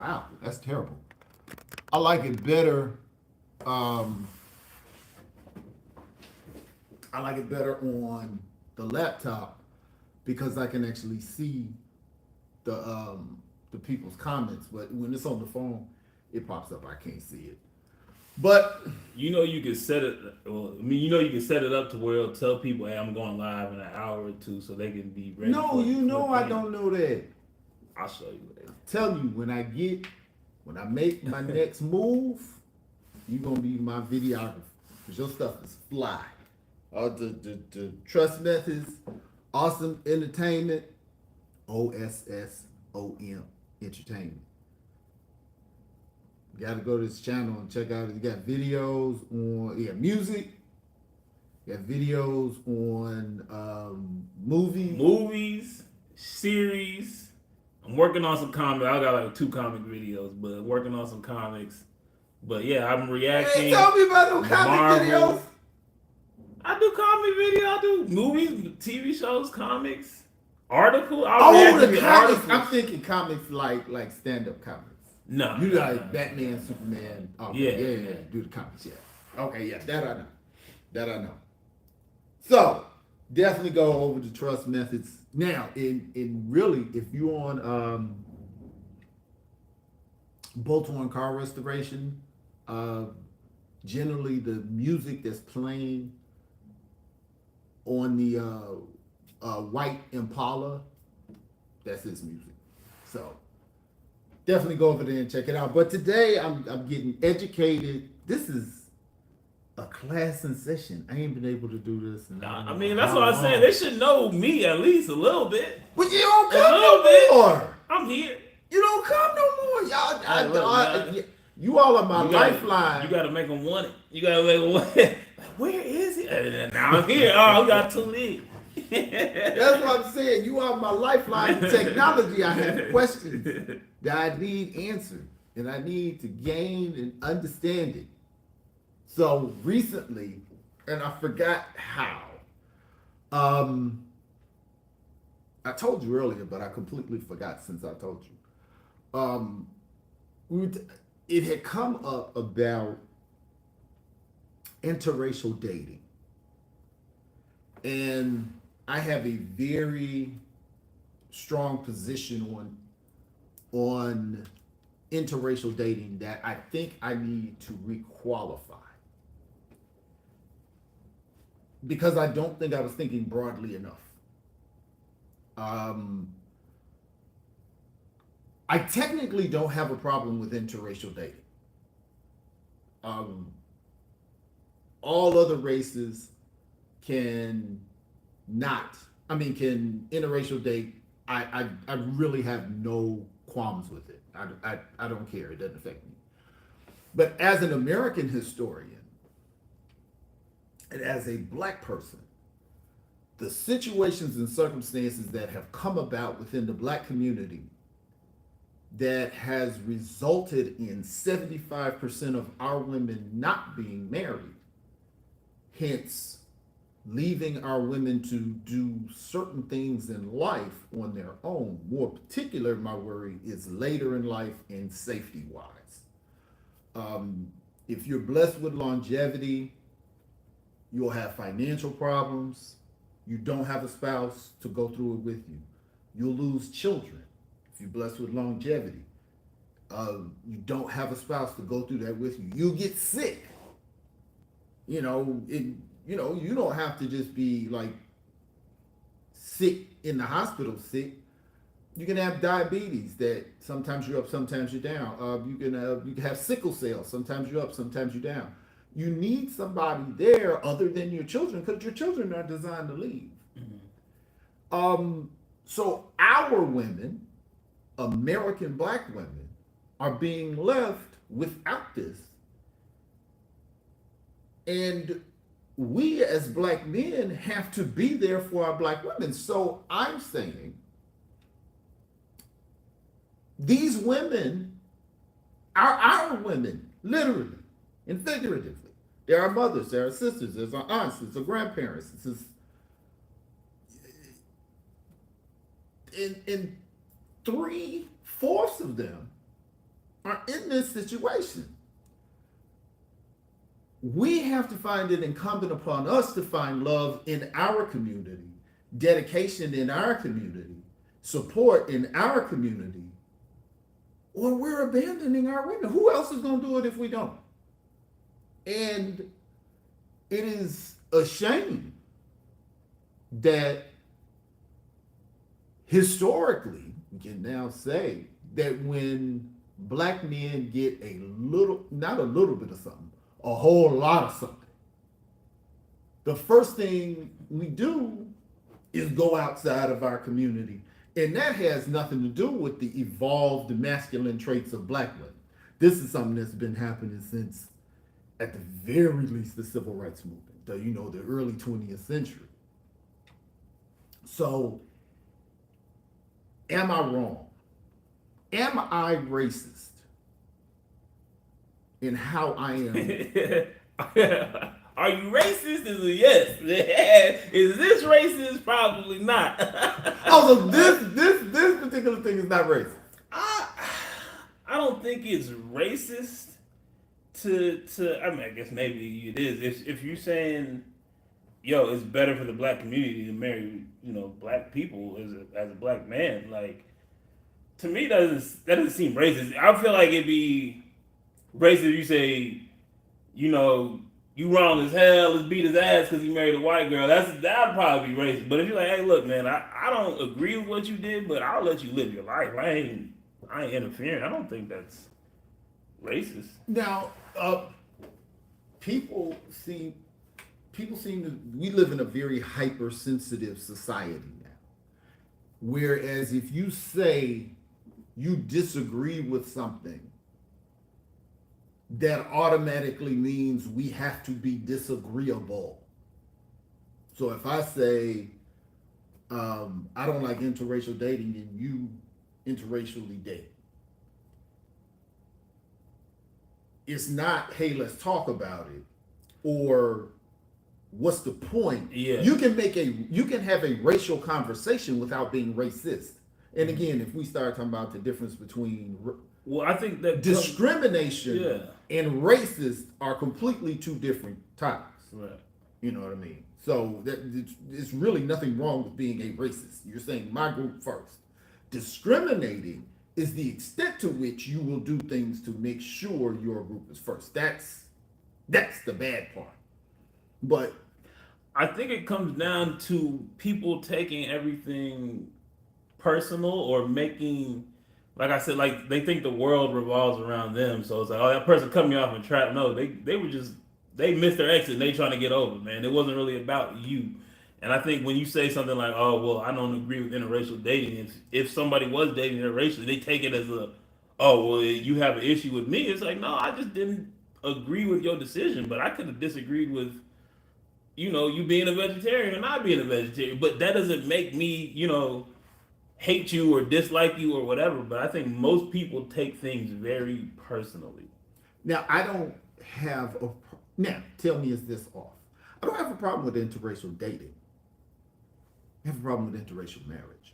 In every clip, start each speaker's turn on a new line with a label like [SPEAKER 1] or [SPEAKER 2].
[SPEAKER 1] Wow, that's terrible. I like it better. Um, I like it better on the laptop because I can actually see the people's comments. But when it's on the phone, it pops up. I can't see it. But
[SPEAKER 2] You know you can set it. Well, I mean, you know you can set it up to where it'll tell people, "Hey, I'm going live in an hour or two, so they can be ready
[SPEAKER 1] no, you
[SPEAKER 2] for the
[SPEAKER 1] know I
[SPEAKER 2] thing."
[SPEAKER 1] don't know that.
[SPEAKER 2] I'll show you later.
[SPEAKER 1] Tell you when I make my next move, you gonna be my videographer because your stuff is fly. The trust methods, awesome entertainment, OSSOM entertainment. You got to go to this channel and check out. You got videos on, you got music, you got videos on movies.
[SPEAKER 2] Movies, series. I'm working on some comics. I got like two comic videos, but working on some comics. But yeah, I'm
[SPEAKER 1] Hey,
[SPEAKER 2] reacting.
[SPEAKER 1] tell me about no comic videos.
[SPEAKER 2] Marvel. I do comic video. I do movies, TV shows, comics, article. I
[SPEAKER 1] Oh,
[SPEAKER 2] react
[SPEAKER 1] the
[SPEAKER 2] to
[SPEAKER 1] comics.
[SPEAKER 2] articles.
[SPEAKER 1] I'm thinking comics like stand up comics.
[SPEAKER 2] No,
[SPEAKER 1] You
[SPEAKER 2] no,
[SPEAKER 1] like
[SPEAKER 2] no.
[SPEAKER 1] Batman, Superman. Okay,
[SPEAKER 2] Yeah,
[SPEAKER 1] yeah.
[SPEAKER 2] yeah.
[SPEAKER 1] Do the comics, yeah. Okay, yeah, that I know. That I know. So definitely go over the trust methods. Now, in really, if you're on bolt-on car restoration, uh, generally the music that's playing on the white Impala, that's his music. So definitely go over there and check it out. But today I'm getting educated. This is a class in session. I ain't been able to do this, and I don't
[SPEAKER 2] I
[SPEAKER 1] know
[SPEAKER 2] mean, that's
[SPEAKER 1] how
[SPEAKER 2] what I'm saying.
[SPEAKER 1] long.
[SPEAKER 2] They should know me at least a little bit.
[SPEAKER 1] But you don't
[SPEAKER 2] A little bit.
[SPEAKER 1] come no more.
[SPEAKER 2] I'm here.
[SPEAKER 1] You don't come no more, y'all.
[SPEAKER 2] Hey, look, man.
[SPEAKER 1] You all are my
[SPEAKER 2] You gotta,
[SPEAKER 1] lifeline.
[SPEAKER 2] you gotta make them want it. You gotta make them want it. Like, where is it? And now I'm here. Oh, we got too late.
[SPEAKER 1] That's what I'm saying. You are my lifeline to technology. I have questions that I need answered, and I need to gain and understand it. So recently, and I forgot how. Um, I told you earlier, but I completely forgot since I told you. We it had come up about interracial dating, and I have a very strong position on interracial dating that I think I need to requalify because I don't think I was thinking broadly enough. Um, I technically don't have a problem with interracial dating. Um, all other races can not. I mean, can interracial date. I really have no qualms with it. I don't care. It doesn't affect me. But as an American historian and as a black person, the situations and circumstances that have come about within the black community that has resulted in 75% of our women not being married, hence leaving our women to do certain things in life on their own. More particular, my worry is later in life and safety wise. If you're blessed with longevity, you'll have financial problems. You don't have a spouse to go through it with you. You'll lose children if you're blessed with longevity. You don't have a spouse to go through that with you. You'll get sick. You don't have to just be like sick in the hospital sick. You can have diabetes that sometimes you're up, sometimes you're down. You can have sickle cell. Sometimes you're up, sometimes you're down. You need somebody there other than your children because your children are designed to leave. So our women, American black women, are being left without this. And we as black men have to be there for our black women. So I'm saying these women are our women, literally and figuratively. They're our mothers, they're our sisters, there's our aunts, there's our grandparents. In 3/4 of them are in this situation. We have to find it incumbent upon us to find love in our community, dedication in our community, support in our community, or we're abandoning our women. Who else is going to do it if we don't? And it is a shame that historically, we can now say that when black men get a little, not a little bit of something, a whole lot of something, the first thing we do is go outside of our community. And that has nothing to do with the evolved masculine traits of black women. This is something that's been happening since, at the very least, the civil rights movement, the early 20th century. So, am I wrong? Am I racist in how I am?
[SPEAKER 2] Are you racist? Is a yes. Is this racist? Probably not.
[SPEAKER 1] Oh, so this particular thing is not racist.
[SPEAKER 2] I don't think it's racist to I mean, I guess maybe it is. If you're saying, yo, it's better for the black community to marry, black people as a black man, like, to me that doesn't seem racist. I feel like it'd be racist if you say, you wrong as hell, let's beat his ass because he married a white girl. That'd probably be racist. But if you're like, hey, look, man, I don't agree with what you did, but I'll let you live your life. I ain't interfering. I don't think that's racist.
[SPEAKER 1] Now, people seem to, we live in a very hypersensitive society now. Whereas if you say you disagree with something, that automatically means we have to be disagreeable. So if I say, I don't like interracial dating and you interracially date, it's not, hey, let's talk about it, or what's the point?
[SPEAKER 2] Yeah.
[SPEAKER 1] You can have a racial conversation without being racist. And again, if we start talking about the difference between
[SPEAKER 2] I think that
[SPEAKER 1] discrimination and racist are completely two different topics.
[SPEAKER 2] Right.
[SPEAKER 1] You know what I mean? So it's really nothing wrong with being a racist. You're saying my group first. Discriminating is the extent to which you will do things to make sure your group is first. That's the bad part. But
[SPEAKER 2] I think it comes down to people taking everything personal or making, like I said, like they think the world revolves around them. So it's like, oh, that person cut me off and trapped. No, they missed their exit and they trying to get over, man. It wasn't really about you. And I think when you say something like, oh, well, I don't agree with interracial dating, if somebody was dating interracially, they take it as oh, well, you have an issue with me. It's like, no, I just didn't agree with your decision, but I could have disagreed with, you being a vegetarian or not being a vegetarian. But that doesn't make me, hate you or dislike you or whatever. But I think most people take things very personally.
[SPEAKER 1] now I don't have a, now tell me, is this off? I don't have a problem with interracial dating. I have a problem with interracial marriage.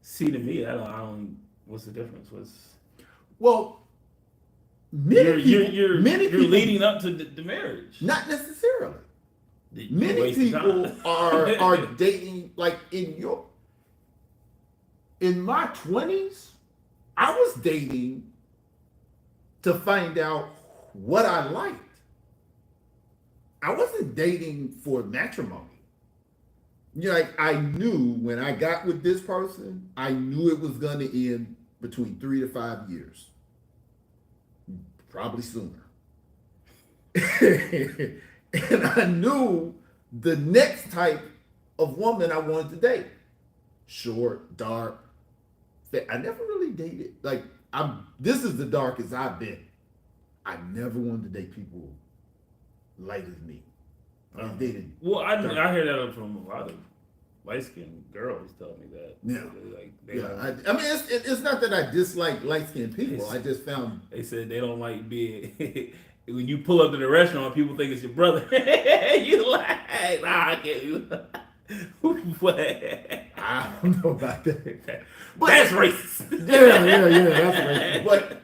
[SPEAKER 2] See, to me, I don't. What's the difference?
[SPEAKER 1] Well, many
[SPEAKER 2] You're
[SPEAKER 1] people
[SPEAKER 2] leading up to the marriage.
[SPEAKER 1] not necessarily.
[SPEAKER 2] You're
[SPEAKER 1] Many
[SPEAKER 2] wasting
[SPEAKER 1] people
[SPEAKER 2] time.
[SPEAKER 1] are dating, like in my 20s, I was dating to find out what I liked. I wasn't dating for matrimony. Like I knew when I got with this person, I knew it was gonna end between 3 to 5 years. Probably sooner. And I knew the next type of woman I wanted to date. Short, dark. I never really dated. Like, this is the darkest I've been. I never wanted to date people light as me. I dated.
[SPEAKER 2] Well, I hear that from a lot of light-skinned girls tell me that.
[SPEAKER 1] Yeah. I mean, it's not that I dislike light-skinned people. I just found
[SPEAKER 2] they said they don't like being. When you pull up to the restaurant, people think it's your brother. You like, nah, I can't. What?
[SPEAKER 1] I don't know about that.
[SPEAKER 2] That's racist.
[SPEAKER 1] Yeah, that's racist. But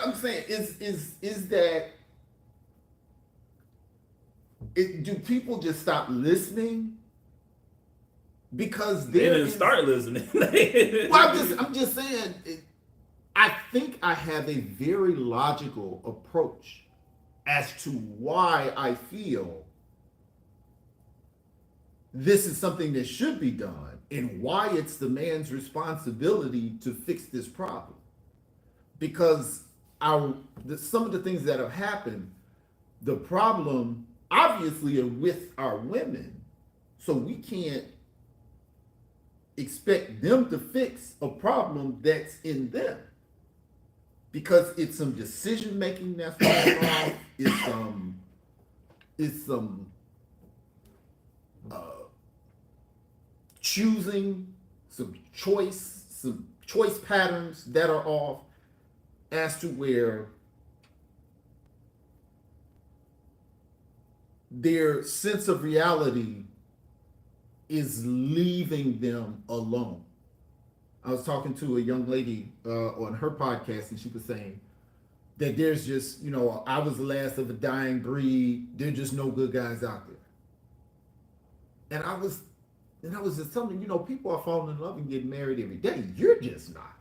[SPEAKER 1] I'm saying is that do people just stop listening? Because
[SPEAKER 2] They
[SPEAKER 1] there
[SPEAKER 2] didn't
[SPEAKER 1] is,
[SPEAKER 2] start listening.
[SPEAKER 1] well, I'm just saying. I think I have a very logical approach as to why I feel this is something that should be done and why it's the man's responsibility to fix this problem. Because some of the things that have happened, the problem obviously are with our women, so we can't expect them to fix a problem that's in them, because it's some decision making that's going on. It's some choosing, some choice patterns that are off, as to where their sense of reality is leaving them alone. I was talking to a young lady on her podcast, and she was saying that there's just, I was the last of a dying breed. There are just no good guys out there. And I was just telling them, people are falling in love and getting married every day. You're just not.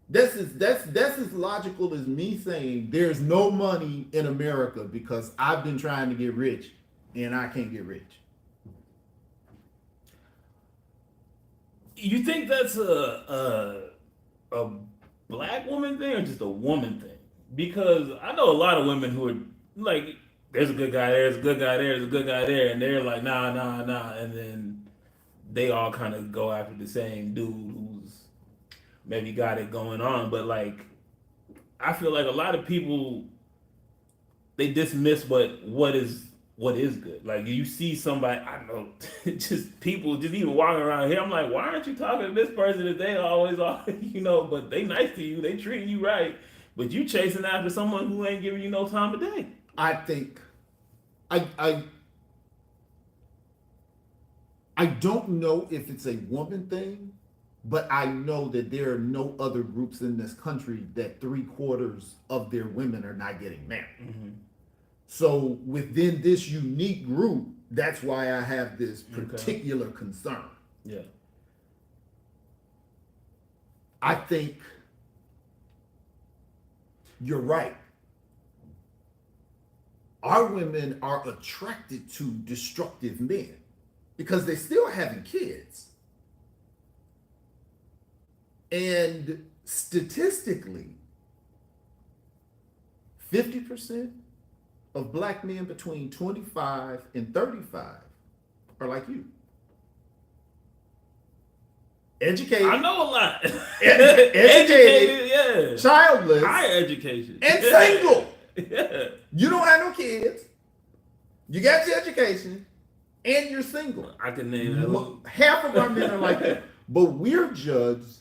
[SPEAKER 1] That's as logical as me saying there's no money in America because I've been trying to get rich and I can't get rich.
[SPEAKER 2] You think that's a black woman thing or just a woman thing? Because I know a lot of women who are like, there's a good guy there, there's a good guy there, there's a good guy there, and they're like, nah, and then they all kind of go after the same dude who's maybe got it going on. But like, I feel like a lot of people, they dismiss what is good. Like, you see somebody, I don't know, just people just even walking around here, I'm like, why aren't you talking to this person if they always are, but they nice to you, they treating you right, but you chasing after someone who ain't giving you no time of day.
[SPEAKER 1] I think I don't know if it's a woman thing, but I know that there are no other groups in this country that 3/4 of their women are not getting married.
[SPEAKER 2] Mm-hmm.
[SPEAKER 1] So within this unique group, that's why I have this particular concern.
[SPEAKER 2] Yeah.
[SPEAKER 1] I think you're right. Our women are attracted to destructive men because they're still having kids. And statistically, 50% of black men between 25 and 35 are like you. Educated.
[SPEAKER 2] I know a lot.
[SPEAKER 1] Educated,
[SPEAKER 2] yeah.
[SPEAKER 1] childless,
[SPEAKER 2] higher education,
[SPEAKER 1] and single.
[SPEAKER 2] Yeah.
[SPEAKER 1] You don't have no kids. You got your education, and you're single.
[SPEAKER 2] I can name that.
[SPEAKER 1] Half of our men are like that. But we're judged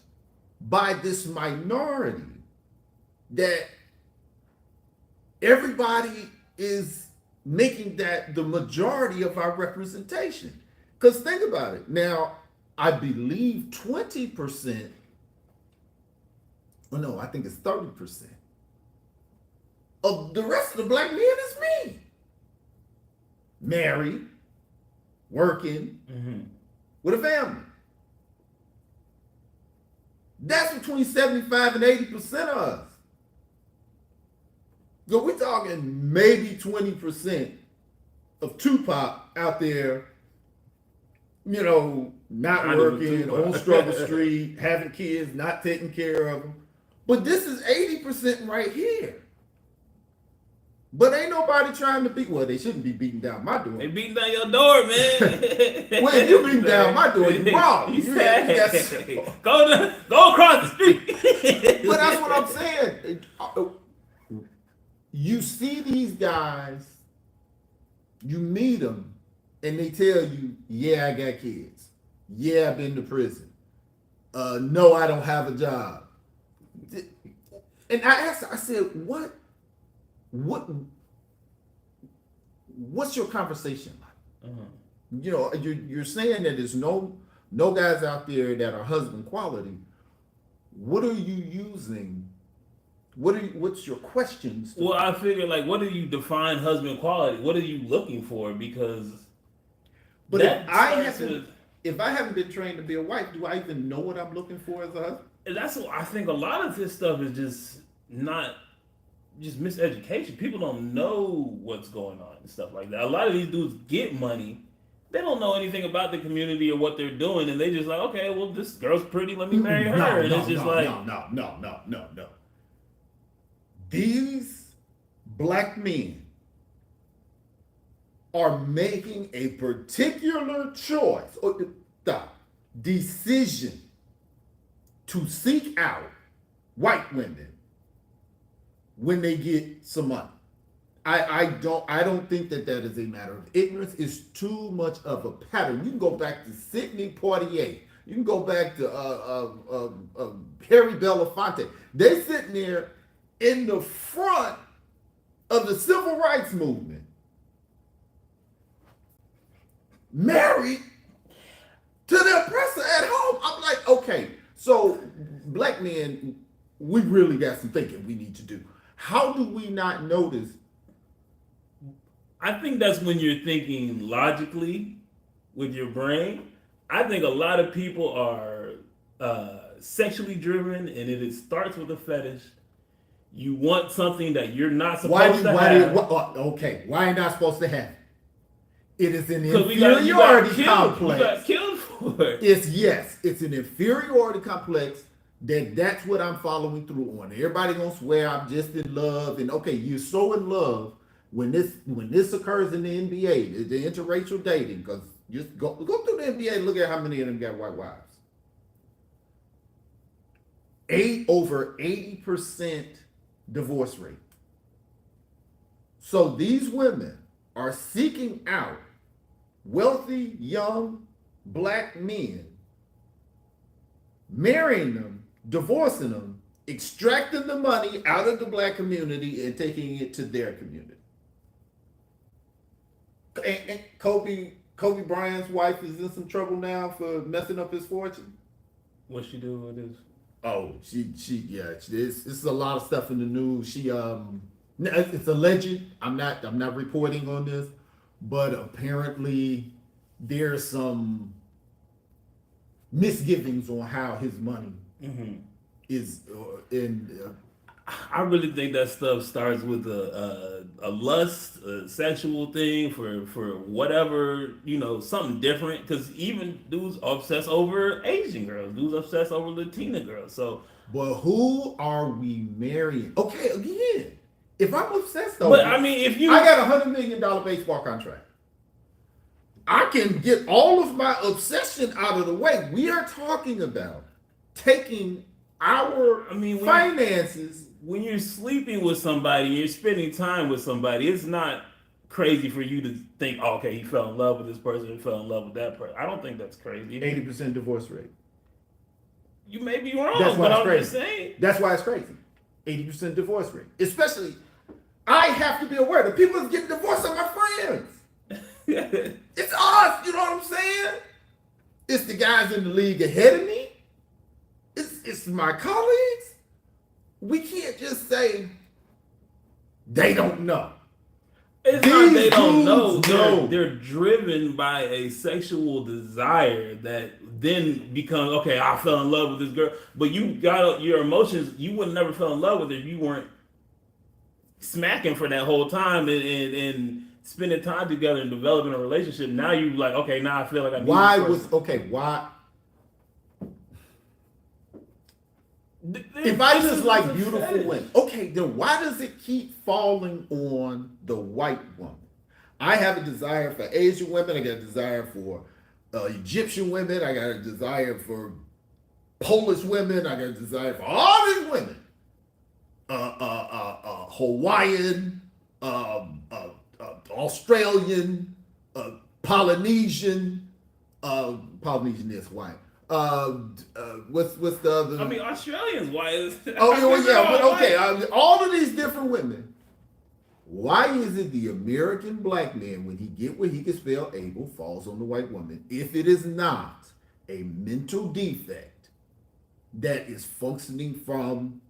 [SPEAKER 1] by this minority that everybody is making that the majority of our representation. Because think about it. Now, I believe 20%, oh no, I think it's 30%. Of the rest of the black men is me. Married, working, with a family. That's between 75 and 80% of us. So we're talking maybe 20% of Tupac out there, not working, on Struggle Street, having kids, not taking care of them. But this is 80% right here. But ain't nobody trying to beat. Well, they shouldn't be beating down my door.
[SPEAKER 2] They beating down your door, man.
[SPEAKER 1] Well, if you beating down my door, you wrong.
[SPEAKER 2] Go across the street.
[SPEAKER 1] But that's what I'm saying. You see these guys, you meet them, and they tell you, yeah, I got kids. Yeah, I've been to prison. No, I don't have a job. And I asked, I said, what's your conversation like? You're saying that there's no no guys out there that are husband quality, what are you using? What's your questions?
[SPEAKER 2] Well, I figure like, what do you define husband quality? What are you looking for? Because
[SPEAKER 1] But
[SPEAKER 2] that starts
[SPEAKER 1] if I haven't been trained to be a wife, do I even know what I'm looking for as a husband?
[SPEAKER 2] that's what I think. A lot of this stuff is just not just miseducation. People don't know what's going on and stuff like that. A lot of these dudes get money. They don't know anything about the community or what they're doing, and they just like, okay, well, this girl's pretty. Let me marry her.
[SPEAKER 1] No,
[SPEAKER 2] and it's just like,
[SPEAKER 1] no. These black men are making a particular choice or the decision to seek out white women when they get some money. I don't think that is a matter of ignorance. It's too much of a pattern. You can go back to Sidney Poitier. You can go back to Harry Belafonte. They sitting there in the front of the civil rights movement, married to the oppressor at home. I'm like, okay, so black men, we really got some thinking we need to do. How do we not notice?
[SPEAKER 2] I think that's when you're thinking logically with your brain. I think a lot of people are sexually driven, and it starts with a fetish. You want something that you're not supposed to have.
[SPEAKER 1] Okay, why ain't I supposed to have it? It is an
[SPEAKER 2] 'Cause
[SPEAKER 1] inferiority complex.
[SPEAKER 2] You got killed for it.
[SPEAKER 1] It's an inferiority complex that's what I'm following through on. Everybody gonna swear I'm just in love, and okay, you're so in love when this occurs in the NBA, the interracial dating, because just go through the NBA and look at how many of them got white wives. Over 80% divorce rate. So these women are seeking out wealthy, young, black men, marrying them, divorcing them, extracting the money out of the black community and taking it to their community. And Kobe Bryant's wife is in some trouble now for messing up his fortune.
[SPEAKER 2] What she do with this?
[SPEAKER 1] Oh, it's a lot of stuff in the news. It's alleged. I'm not reporting on this, but apparently there's some misgivings on how his money is
[SPEAKER 2] I really think that stuff starts with a lust, a sexual thing for whatever, something different. Because even dudes obsess over Asian girls, dudes obsess over Latina girls. So,
[SPEAKER 1] but who are we marrying? Okay, again, if I'm obsessed over,
[SPEAKER 2] but I mean,
[SPEAKER 1] I got $100 million baseball contract. I can get all of my obsession out of the way. We are talking about taking our finances.
[SPEAKER 2] When you're sleeping with somebody, you're spending time with somebody, it's not crazy for you to think, oh, okay, he fell in love with this person, he fell in love with that person. I don't think that's crazy.
[SPEAKER 1] 80% divorce rate.
[SPEAKER 2] You may be wrong,
[SPEAKER 1] that's why
[SPEAKER 2] but
[SPEAKER 1] it's
[SPEAKER 2] I'm
[SPEAKER 1] crazy.
[SPEAKER 2] just saying.
[SPEAKER 1] That's why it's crazy. 80% divorce rate. Especially, I have to be aware that people are getting divorced are my friends. It's us, you know what I'm saying? It's the guys in the league ahead of me. It's my colleagues. We can't just say they don't know.
[SPEAKER 2] It's not they don't know. They're driven by a sexual desire that then becomes, okay, I fell in love with this girl. But you got your emotions, you would never fell in love with her if you weren't smacking for that whole time and spending time together and developing a relationship. Now you like, okay, now I feel like I need
[SPEAKER 1] why? If I just like beautiful women, okay, then why does it keep falling on the white woman? I have a desire for Asian women. I got a desire for Egyptian women. I got a desire for Polish women. I got a desire for all these women. Hawaiian, Australian, Polynesian. Polynesian is white. What's the other?
[SPEAKER 2] I mean, Australians, why is?
[SPEAKER 1] But okay, all of these different women. Why is it the American black man, when he get where he can spell able, falls on the white woman? If it is not a mental defect that is functioning from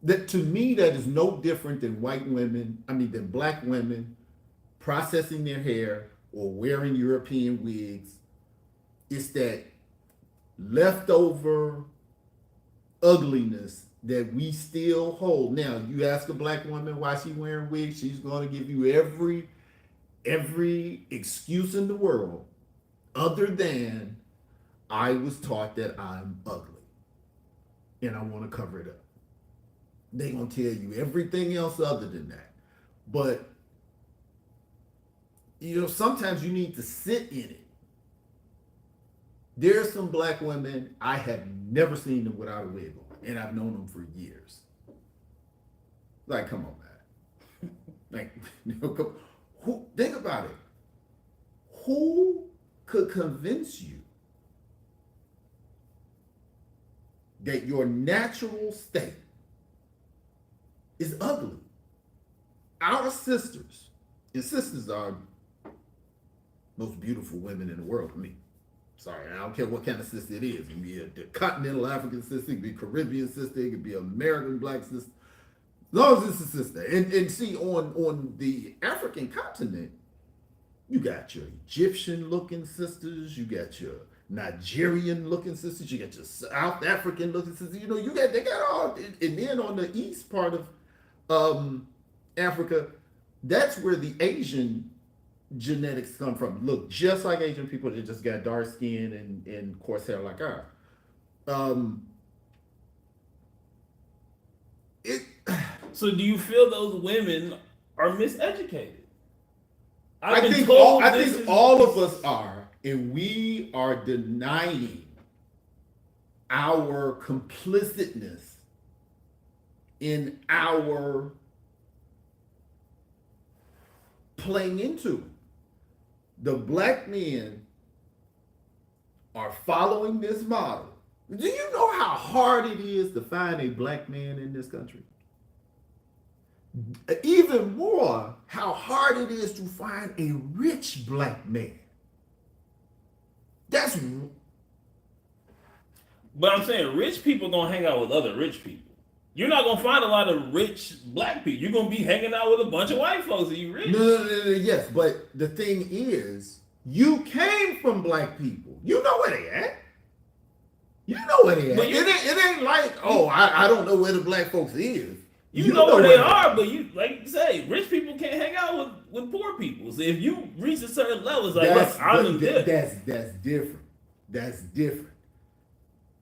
[SPEAKER 1] that. To me, that is no different than than black women processing their hair or wearing European wigs. It's that leftover ugliness that we still hold. Now, you ask a black woman why she wearing wigs, she's going to give you every excuse in the world other than I was taught that I'm ugly and I want to cover it up. They gonna tell you everything else other than that. But sometimes you need to sit in it. There's some black women I have never seen them without a wig on, and I've known them for years. Like, come on, man. Think about it. Who could convince you that your natural state is ugly? Our sisters, and sisters are most beautiful women in the world to me. Sorry, I don't care what kind of sister it is. It can be a continental African sister, it can be a Caribbean sister, it can be an American black sister. As long as it's a sister. And see, on the African continent, you got your Egyptian looking sisters, you got your Nigerian looking sisters, you got your South African looking sisters. They got all. And then on the east part of Africa, that's where the Asian genetics come from. Look just like Asian people, that just got dark skin and coarse hair like ours.
[SPEAKER 2] So do you feel those women are miseducated?
[SPEAKER 1] I think all of us are, and we are denying our complicitness in our playing into it. The black men are following this model. Do you know how hard it is to find a black man in this country? Even more, how hard it is to find a rich black man.
[SPEAKER 2] But I'm saying rich people gonna hang out with other rich people. You're not gonna find a lot of rich black people. You're gonna be hanging out with a bunch of white folks and you rich.
[SPEAKER 1] No, yes, but the thing is, you came from black people. You know where they at. You know where they at. It ain't like, I don't know where the black folks is.
[SPEAKER 2] You know where they are, but you, like you say, rich people can't hang out with poor people. So if you reach a certain level, it's like,
[SPEAKER 1] that's different. That's different.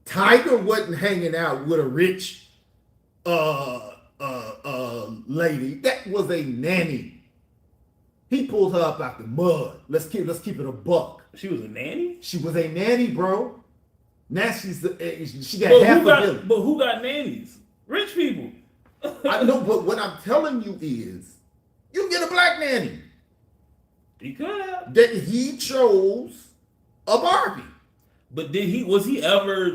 [SPEAKER 1] Tiger wasn't hanging out with a rich lady. That was a nanny. He pulled her up out the mud. Let's keep it a buck.
[SPEAKER 2] She was a nanny?
[SPEAKER 1] She was a nanny, bro. Now she got half a billion.
[SPEAKER 2] But who got nannies? Rich people.
[SPEAKER 1] I know, but what I'm telling you is, you get a black nanny.
[SPEAKER 2] He could have.
[SPEAKER 1] That he chose a Barbie.
[SPEAKER 2] But did he ever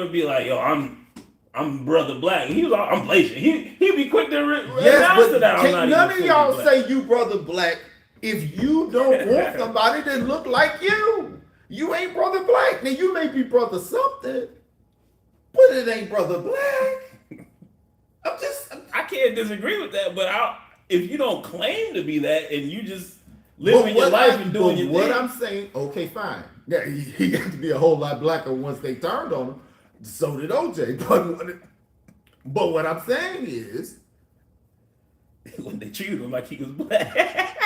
[SPEAKER 2] be like, yo, I'm brother black? He was like, I'm Blasian. He'd be quick to announce to that.
[SPEAKER 1] Can't none of y'all say you brother black if you don't want somebody that look like you. You ain't brother black. Now you may be brother something, but it ain't brother black.
[SPEAKER 2] I can't disagree with that, but if you don't claim to be that and you just living your life and doing your thing.
[SPEAKER 1] What I'm saying, okay, fine. Now, he got to be a whole lot blacker once they turned on him. So did OJ. But what I'm saying is,
[SPEAKER 2] when they treated him like he was black.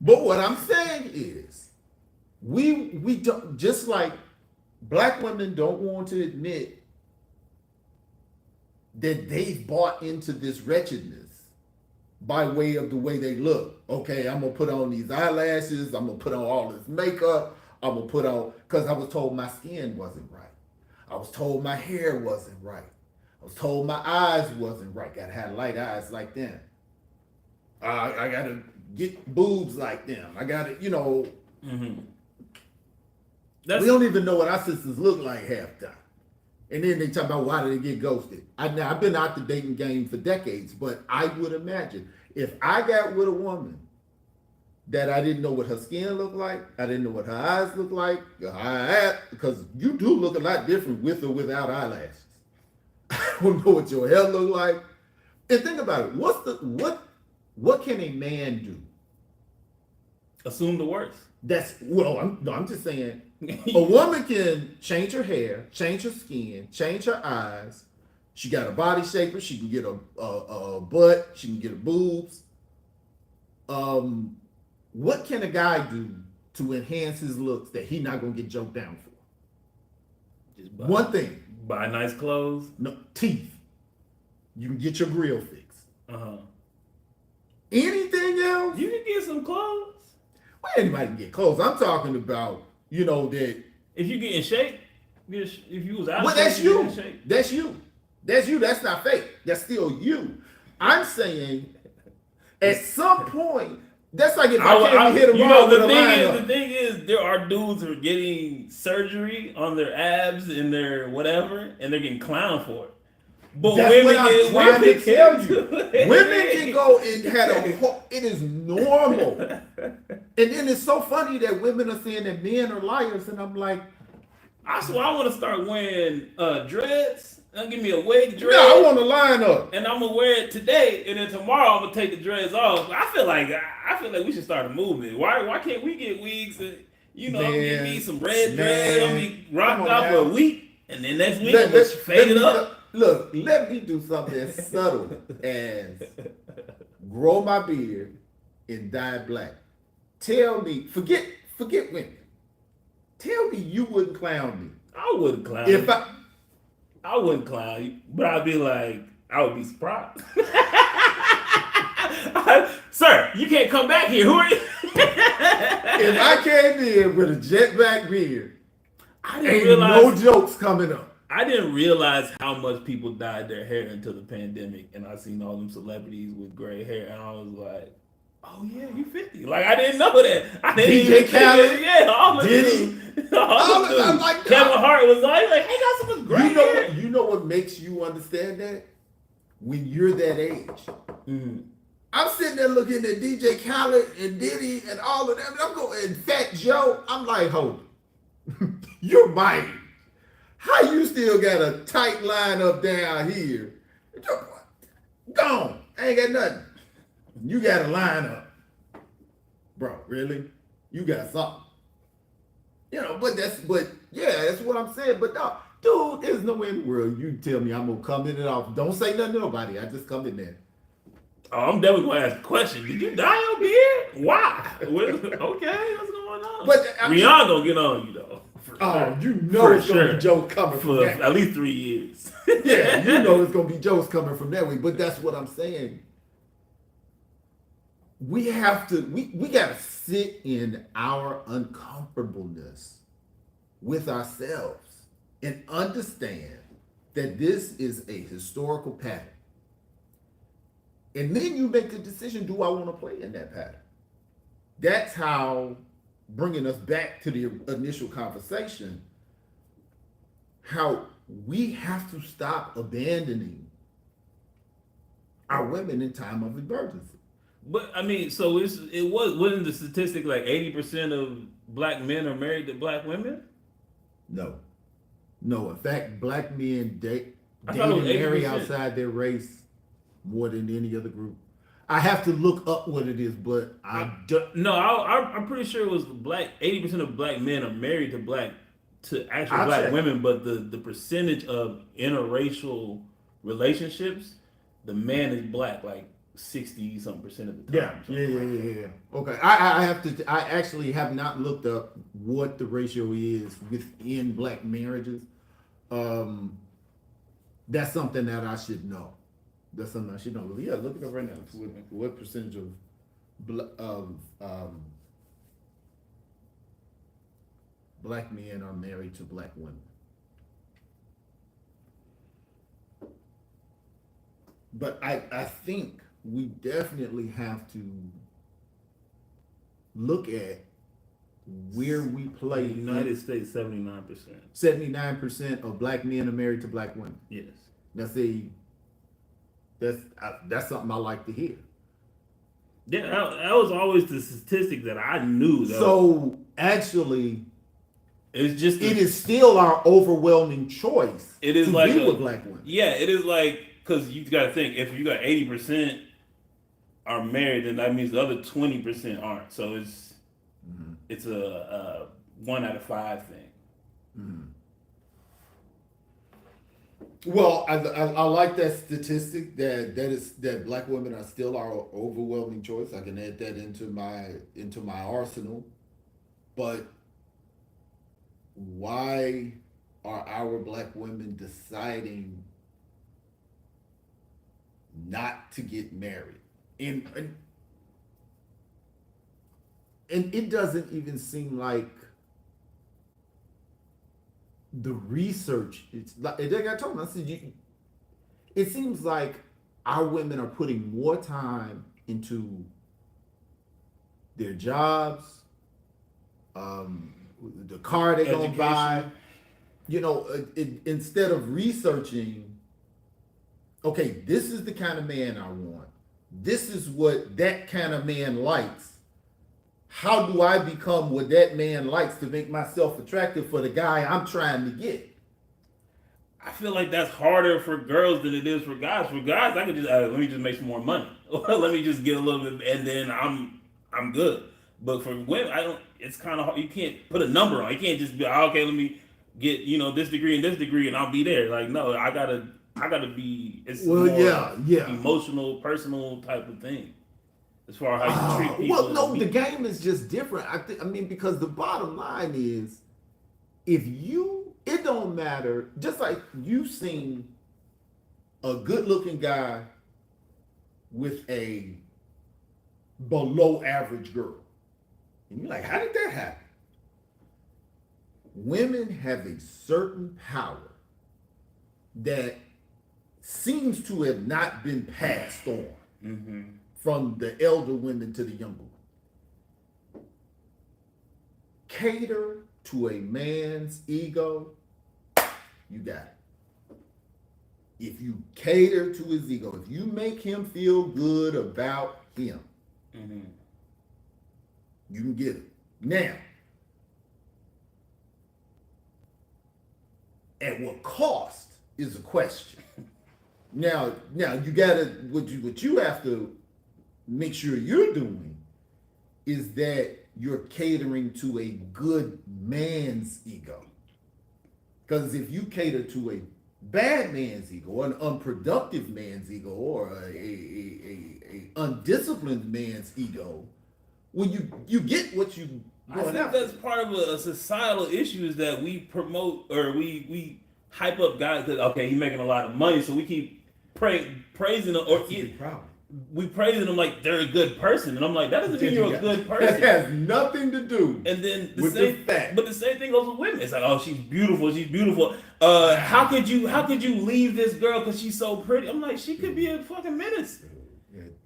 [SPEAKER 1] But what I'm saying is, we don't, just like black women don't want to admit that they've bought into this wretchedness by way of the way they look. Okay, I'm gonna put on these eyelashes, I'm gonna put on all this makeup, I'm gonna put on, because I was told my skin wasn't right. I was told my hair wasn't right. I was told my eyes wasn't right. Gotta have light eyes like them. I gotta get boobs like them. I gotta,
[SPEAKER 2] Mm-hmm.
[SPEAKER 1] We don't even know what our sisters look like half the time. And then they talk about why did they get ghosted. I've been out the dating game for decades, but I would imagine if I got with a woman that I didn't know what her skin looked like. I didn't know what her eyes looked like. Because you do look a lot different with or without eyelashes. I don't know what your hair look like. And think about it. What can a man do?
[SPEAKER 2] Assume the worst.
[SPEAKER 1] I'm just saying. A woman can change her hair, change her skin, change her eyes. She got a body shaper. She can get a butt. She can get a boobs. What can a guy do to enhance his looks that he not gonna get joked down for?
[SPEAKER 2] Just
[SPEAKER 1] One thing.
[SPEAKER 2] buy nice clothes.
[SPEAKER 1] No, teeth. You can get your grill fixed.
[SPEAKER 2] Uh-huh.
[SPEAKER 1] Anything else?
[SPEAKER 2] You can get some clothes.
[SPEAKER 1] Well, anybody can get clothes. I'm talking about, that.
[SPEAKER 2] If you get in shape, if you was out
[SPEAKER 1] Well,
[SPEAKER 2] of shape,
[SPEAKER 1] that's
[SPEAKER 2] you
[SPEAKER 1] you.
[SPEAKER 2] get in shape.
[SPEAKER 1] That's you. That's you. That's not fake. That's still you. I'm saying, at some point, that's like if I came and hit a wall with a lineup.
[SPEAKER 2] The thing is, there are dudes who are getting surgery on their abs and their whatever, and they're getting clowned for it. But
[SPEAKER 1] That's what I'm trying to tell you. Women can go and it is normal. And then it's so funny that women are saying that men are liars, and I'm like,
[SPEAKER 2] I swear I want to start wearing dreads. Give me a wig dread.
[SPEAKER 1] no, I want to line up.
[SPEAKER 2] And I'm gonna wear it today, and then tomorrow I'm gonna take the dreads off. I feel like we should start a movement. Why can't we get wigs? And I'm gonna get me some red dreads. I'm gonna be rocked out for a week, and then next week I'm gonna fade it up.
[SPEAKER 1] Look, let me do something as subtle as grow my beard and dye it black. Tell me, forget women. Tell me you wouldn't clown me.
[SPEAKER 2] I wouldn't clown
[SPEAKER 1] If
[SPEAKER 2] you. I wouldn't clown you, but I'd be like, I would be surprised. Sir, you can't come back here. Who are you?
[SPEAKER 1] If I came in with a jet black beard,
[SPEAKER 2] I didn't
[SPEAKER 1] ain't
[SPEAKER 2] realize
[SPEAKER 1] no jokes coming up.
[SPEAKER 2] I didn't realize how much people dyed their hair until the pandemic, and I seen all them celebrities with gray hair, and I was like, "Oh yeah, you 50." Like I didn't know that. I didn't
[SPEAKER 1] DJ
[SPEAKER 2] even
[SPEAKER 1] Khaled,
[SPEAKER 2] yeah, all of
[SPEAKER 1] Diddy,
[SPEAKER 2] them. All of them.
[SPEAKER 1] like
[SPEAKER 2] Kevin Hart was like, "Hey, got so much gray hair."
[SPEAKER 1] You know what makes you understand that? When you're that age.
[SPEAKER 2] Mm.
[SPEAKER 1] I'm sitting there looking at DJ Khaled and Diddy and all of them. I'm going, and Fat Joe. I'm like, hold on. You're mighty. How you still got a tight line up down here? Gone. I ain't got nothing. You got a line up. Bro, really? You got something. That's what I'm saying. But no, dude, there's no way in the world you tell me I'm gonna come in and off. Don't say nothing to nobody. I just come in there.
[SPEAKER 2] Oh, I'm definitely gonna ask a question. Did you dye your beard? Why? Okay, what's going on?
[SPEAKER 1] But
[SPEAKER 2] Rihanna gonna get on you though.
[SPEAKER 1] You know it's gonna be jokes coming from
[SPEAKER 2] for
[SPEAKER 1] that.
[SPEAKER 2] at least 3 years.
[SPEAKER 1] Yeah, you know it's gonna be jokes coming from that way. But that's what I'm saying. We have to. We gotta sit in our uncomfortableness with ourselves and understand that this is a historical pattern. And then you make the decision, do I want to play in that pattern? That's how, bringing us back to the initial conversation, how we have to stop abandoning our women in time of emergency.
[SPEAKER 2] But I mean, so wasn't the statistic like 80% of black men are married to black women?
[SPEAKER 1] No. In fact, black men date
[SPEAKER 2] I thought it
[SPEAKER 1] and
[SPEAKER 2] was
[SPEAKER 1] marry
[SPEAKER 2] 80%.
[SPEAKER 1] outside their race more than any other group. I have to look up what it is, but
[SPEAKER 2] I'm pretty sure it was 80% of black men are married to actual
[SPEAKER 1] I'll
[SPEAKER 2] black
[SPEAKER 1] check.
[SPEAKER 2] women, but the percentage of interracial relationships, the man is black like 60 something percent of the time.
[SPEAKER 1] Yeah. Okay, I actually have not looked up what the ratio is within black marriages. That's something that I should know. That's something I should know. Yeah, look it up right now. What percentage of black men are married to black women? But I think we definitely have to look at where we play.
[SPEAKER 2] The United States, 79%.
[SPEAKER 1] 79% of black men are married to black women.
[SPEAKER 2] Yes.
[SPEAKER 1] That's something I like to hear.
[SPEAKER 2] Yeah, that was always the statistic that I knew. Though.
[SPEAKER 1] So actually,
[SPEAKER 2] It's just
[SPEAKER 1] it is still our overwhelming choice
[SPEAKER 2] it is
[SPEAKER 1] to
[SPEAKER 2] like
[SPEAKER 1] be with black women.
[SPEAKER 2] yeah, it is like because you got to think if you got 80% are married, then that means the other 20% aren't. So it's a 1 out of 5 thing.
[SPEAKER 1] Mm-hmm. Well, I like that statistic that black women are still our overwhelming choice. I can add that into my arsenal. But why are our black women deciding not to get married? And it doesn't even seem like the research. It's like I told them, I said, it seems like our women are putting more time into their jobs, the car they're gonna buy. You know, instead of researching, okay, this is the kind of man I want. This is what that kind of man likes. How do I become what that man likes to make myself attractive for the guy I'm trying to get?
[SPEAKER 2] I feel like that's harder for girls than it is for guys. For guys, I could just let me just make some more money, or let me just get a little bit, and then I'm good. But for women, I don't. It's kind of hard. You can't put a number on. You can't just be okay. Let me get this degree and this degree, and I'll be there. Like no, I gotta be. It's more emotional, personal type of thing. As far as how you treat people.
[SPEAKER 1] Well, no, the game is just different. I mean, because the bottom line is, it don't matter. Just like you've seen a good-looking guy with a below-average girl, and you're like, how did that happen? Women have a certain power that seems to have not been passed on.
[SPEAKER 2] Mm-hmm.
[SPEAKER 1] From the elder women to the younger women. Cater to a man's ego, you got it. If you cater to his ego, if you make him feel good about him,
[SPEAKER 2] mm-hmm.
[SPEAKER 1] you can get it. Now, at what cost is a question. Now you gotta what you have to make sure you're doing is that you're catering to a good man's ego. Because if you cater to a bad man's ego, or an unproductive man's ego, or a undisciplined man's ego, well, you get what you.
[SPEAKER 2] I think that's part of a societal issue is that we promote or we hype up guys that okay, he's making a lot of money, so we keep praising him or we praising them like they're a good person, and I'm like, that doesn't mean you're a good person.
[SPEAKER 1] That has nothing to do.
[SPEAKER 2] And then
[SPEAKER 1] with the fact.
[SPEAKER 2] But the same thing goes with women. It's like, oh, she's beautiful. She's beautiful. How could you leave this girl because she's so pretty? I'm like, she could be a fucking menace.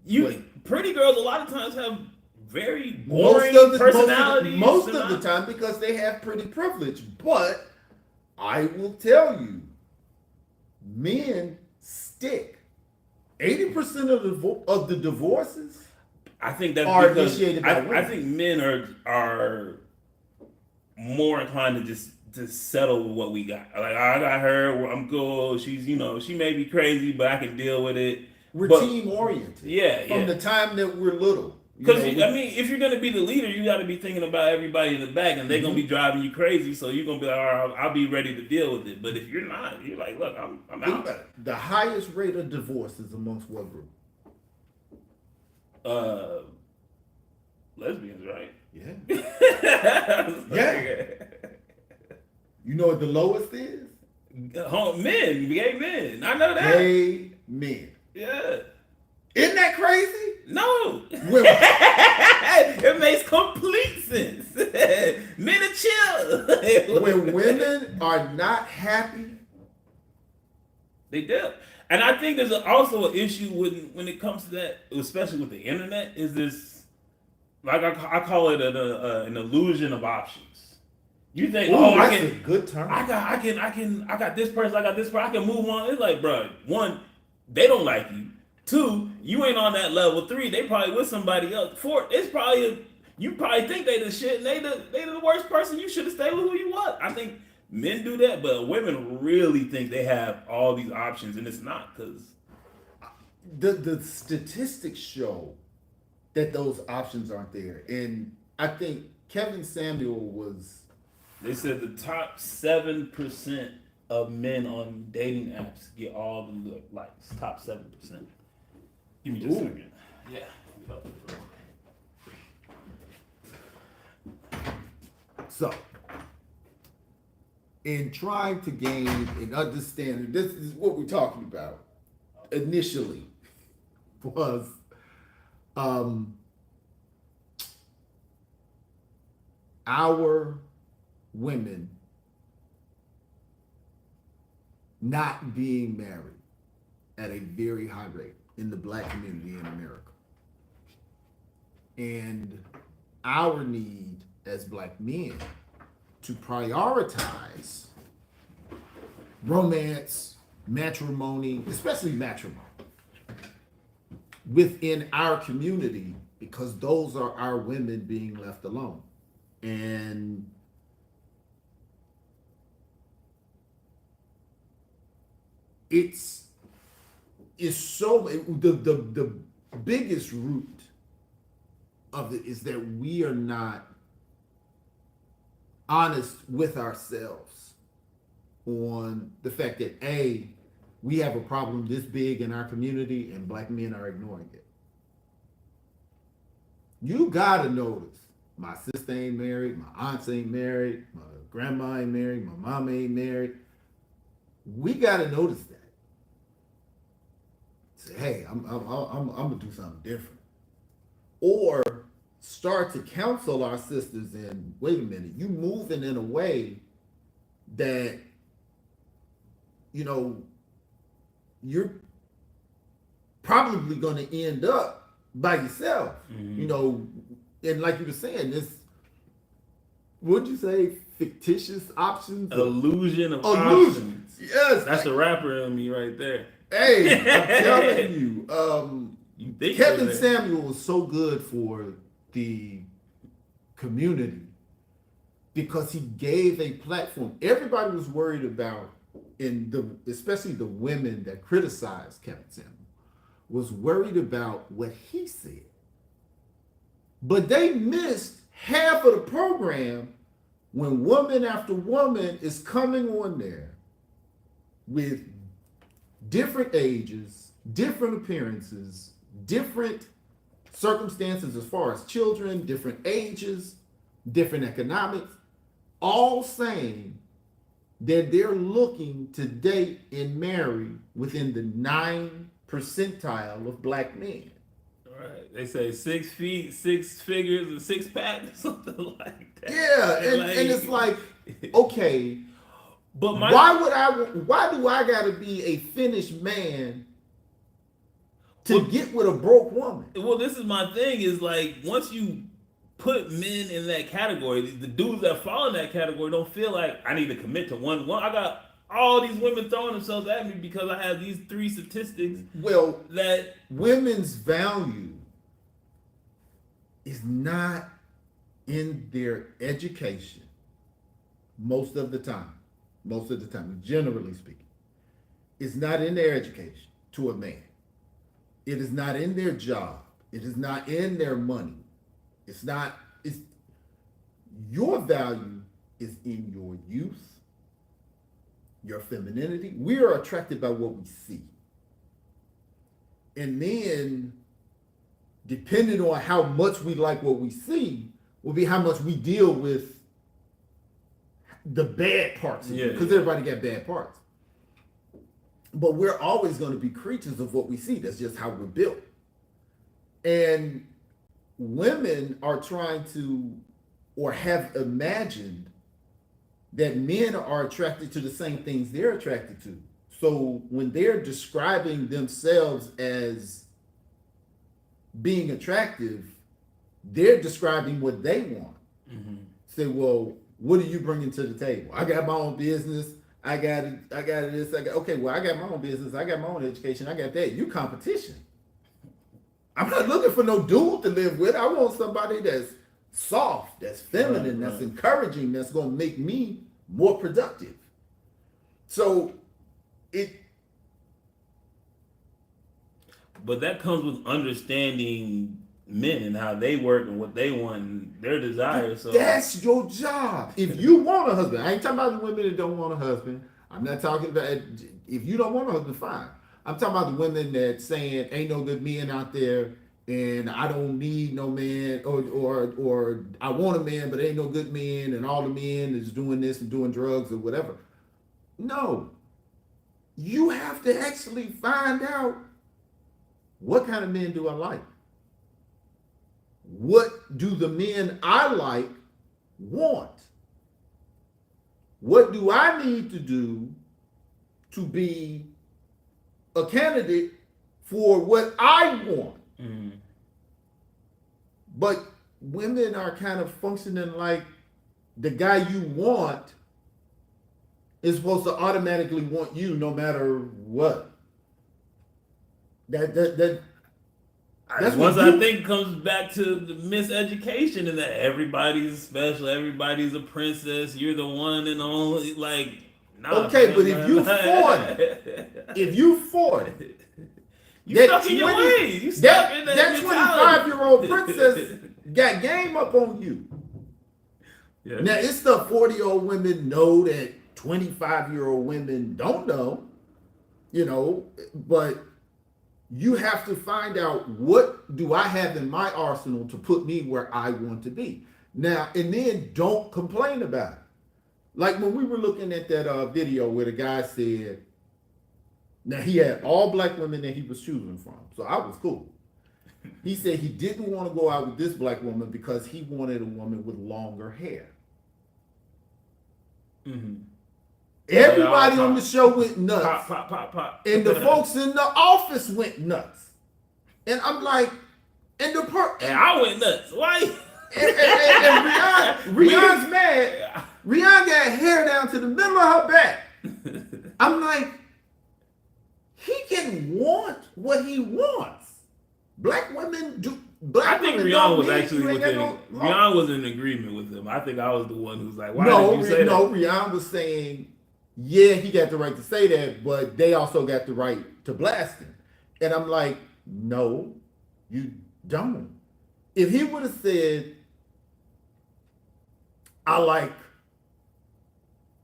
[SPEAKER 2] Pretty girls a lot of times have very boring personalities.
[SPEAKER 1] Most of the time because they have pretty privilege. But I will tell you, men stick. 80% of the divorces,
[SPEAKER 2] I think that's
[SPEAKER 1] are
[SPEAKER 2] because
[SPEAKER 1] initiated by women.
[SPEAKER 2] I think men are more inclined to settle with what we got. Like I got her, I'm cool. She's she may be crazy, but I can deal with it.
[SPEAKER 1] We're team oriented.
[SPEAKER 2] Yeah,
[SPEAKER 1] from the time that we're little.
[SPEAKER 2] Because I mean, if you're gonna be the leader, you got to be thinking about everybody in the back, and they're gonna be driving you crazy. So you're gonna be like, all right, I'll be ready to deal with it. But if you're not, you're like, look, I'm out.
[SPEAKER 1] The highest rate of divorce is amongst what group?
[SPEAKER 2] Lesbians, right?
[SPEAKER 1] Yeah. Yeah. You know what the lowest is?
[SPEAKER 2] Men, gay men. I know that.
[SPEAKER 1] Gay men.
[SPEAKER 2] Yeah.
[SPEAKER 1] Isn't that crazy?
[SPEAKER 2] No. It makes complete sense. Men are chill.
[SPEAKER 1] When women are not happy,
[SPEAKER 2] they do. And I think there's also an issue when it comes to that, especially with the internet, is this, like I call it an illusion of options. You think,
[SPEAKER 1] that's a good term.
[SPEAKER 2] I got this person, I can move on. It's like, bro, one, they don't like you. Two, you ain't on that level. Three, they probably with somebody else. Four, it's probably you probably think they the shit and they the worst person. You should have stayed with who you was. I think men do that, but women really think they have all these options, and it's not because
[SPEAKER 1] The statistics show that those options aren't there, and I think Kevin Samuel was.
[SPEAKER 2] they said the top 7% of men on dating apps get all the likes. Top 7%. Give me just a
[SPEAKER 1] Ooh.
[SPEAKER 2] second. Yeah.
[SPEAKER 1] So, in trying to gain and understand, this is what we're talking about initially, was our women not being married at a very high rate in the black community in America. And our need as black men to prioritize romance, matrimony, especially matrimony, within our community, because those are our women being left alone. And it's so the biggest root of it is that we are not honest with ourselves on the fact that we have a problem this big in our community and black men are ignoring it. You gotta notice my sister ain't married, my aunts ain't married, my grandma ain't married, my mom ain't married. We gotta notice that. Say, hey, I'm gonna do something different, or start to counsel our sisters in. Wait a minute, you moving in a way that you're probably going to end up by yourself. And like you were saying, this, what'd you say, fictitious options?
[SPEAKER 2] Illusion of options.
[SPEAKER 1] Yes.
[SPEAKER 2] That's the rapper in me right there.
[SPEAKER 1] Hey, I'm telling you,
[SPEAKER 2] You think
[SPEAKER 1] Kevin Samuel was so good for the community because he gave a platform. Everybody was worried about, especially the women that criticized Kevin Samuel, was worried about what he said. But they missed half of the program when woman after woman is coming on there with different ages, different appearances, different circumstances as far as children, different ages, different economics, all saying that they're looking to date and marry within the 9 percentile of black men.
[SPEAKER 2] Right. They say 6 feet, 6 figures, and 6 pack, something like that.
[SPEAKER 1] Yeah, and it's like, okay,
[SPEAKER 2] but
[SPEAKER 1] why do I gotta be a finished man to get with a broke woman?
[SPEAKER 2] Well, this is my thing, is like, once you put men in that category, the dudes that fall in that category don't feel like I need to commit to one. I got all these women throwing themselves at me because I have these 3 statistics.
[SPEAKER 1] Well,
[SPEAKER 2] that
[SPEAKER 1] women's value is not in their education most of the time, generally speaking. It's not in their education to a man. It is not in their job. It is not in their money. It's your value is in your youth, your femininity. We are attracted by what we see. And then, depending on how much we like what we see, will be how much we deal with the bad parts of it, because everybody got bad parts. But we're always going to be creatures of what we see. That's just how we're built. And women are trying to, or have imagined, that men are attracted to the same things they're attracted to. So when they're describing themselves as being attractive, they're describing what they want. Mm-hmm. Say, well, what are you bringing to the table? I got my own business. I got this. Okay, well, I got my own business. I got my own education. I got that. You competition. I'm not looking for no dude to live with. I want somebody that's soft, that's feminine,
[SPEAKER 2] Right,
[SPEAKER 1] that's
[SPEAKER 2] right.
[SPEAKER 1] encouraging, that's gonna make me more productive. So it
[SPEAKER 2] But that comes with understanding men and how they work and what they want and their desires. So
[SPEAKER 1] that's your job. If you want a husband, I ain't talking about the women that don't want a husband. I'm not talking about if you don't want a husband, fine. I'm talking about the women that saying ain't no good men out there and I don't need no man or I want a man but ain't no good men and all the men is doing this and doing drugs or whatever. No. You have to actually find out what kind of men do I like? What do the men I like want? What do I need to do to be a candidate for what I want?
[SPEAKER 2] mm,
[SPEAKER 1] But women are kind of functioning like the guy you want is supposed to automatically want you no matter what. That's
[SPEAKER 2] once
[SPEAKER 1] what
[SPEAKER 2] I
[SPEAKER 1] you
[SPEAKER 2] think comes back to the miseducation and that everybody's special, everybody's a princess, you're the one and only. Like, nah,
[SPEAKER 1] okay, but
[SPEAKER 2] fam,
[SPEAKER 1] if
[SPEAKER 2] man.
[SPEAKER 1] you 40, if you 40,
[SPEAKER 2] You
[SPEAKER 1] that
[SPEAKER 2] stuck in your
[SPEAKER 1] 20
[SPEAKER 2] ways. You stuck in
[SPEAKER 1] that
[SPEAKER 2] that
[SPEAKER 1] 25-year-old
[SPEAKER 2] mentality.
[SPEAKER 1] princess got game up on you.
[SPEAKER 2] Yeah.
[SPEAKER 1] Now it's the 40-year-old women know that 25-year-old women don't know, but you have to find out what do I have in my arsenal to put me where I want to be. Now, and then don't complain about it. Like when we were looking at that video where the guy said, now he had all black women that he was choosing from. So I was cool. He said he didn't want to go out with this black woman because he wanted a woman with longer hair.
[SPEAKER 2] Mm-hmm.
[SPEAKER 1] Everybody on the show went nuts.
[SPEAKER 2] Pop, pop, pop, pop.
[SPEAKER 1] And the folks in the office went nuts. And I'm like, and
[SPEAKER 2] I went nuts. Why?
[SPEAKER 1] and Rihanna's mad. Rihanna got hair down to the middle of her back. I'm like, he can want what he wants. Black women do.
[SPEAKER 2] I think Rihanna was actually Rihanna was in agreement with him. I think I was the one who's like, why did you say that?
[SPEAKER 1] No, Rihanna was saying, yeah, he got the right to say that, but they also got the right to blast him. And I'm like, no, you don't. If he would have said, I like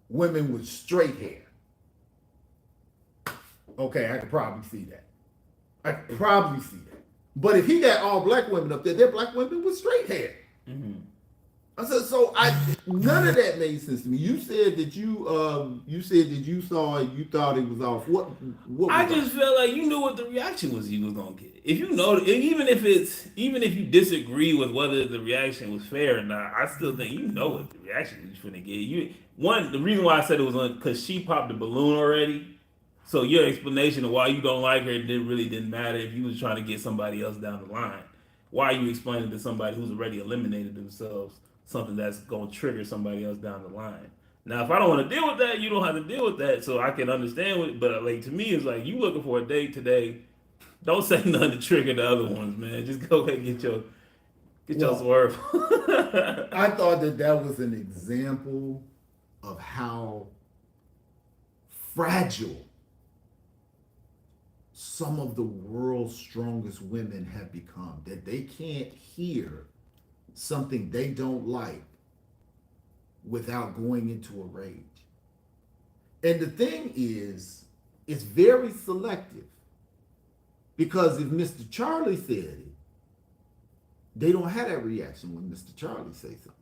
[SPEAKER 1] women with straight hair, okay, I could probably see that. I could probably see that. But if he got all black women up there, they're black women with straight hair.
[SPEAKER 2] Mm-hmm.
[SPEAKER 1] I said, so none of that made sense to me. You said that you saw it, you thought it was off. What was
[SPEAKER 2] I just felt like you knew what the reaction was you was gonna get. If you know, even if you disagree with whether the reaction was fair or not, I still think you know what the reaction was gonna get. The reason why I said it was because she popped the balloon already. So your explanation of why you don't like her didn't matter if you was trying to get somebody else down the line. Why are you explaining to somebody who's already eliminated themselves something that's going to trigger somebody else down the line? Now, if I don't want to deal with that, you don't have to deal with that. So I can understand it. But like to me, it's like you looking for a date today. Don't say nothing to trigger the other ones, man. Just go ahead and get your swerve.
[SPEAKER 1] I thought that was an example of how fragile some of the world's strongest women have become, that they can't hear something they don't like without going into a rage. And the thing is, it's very selective. Because if Mr. Charlie said it, they don't have that reaction when Mr. Charlie says something.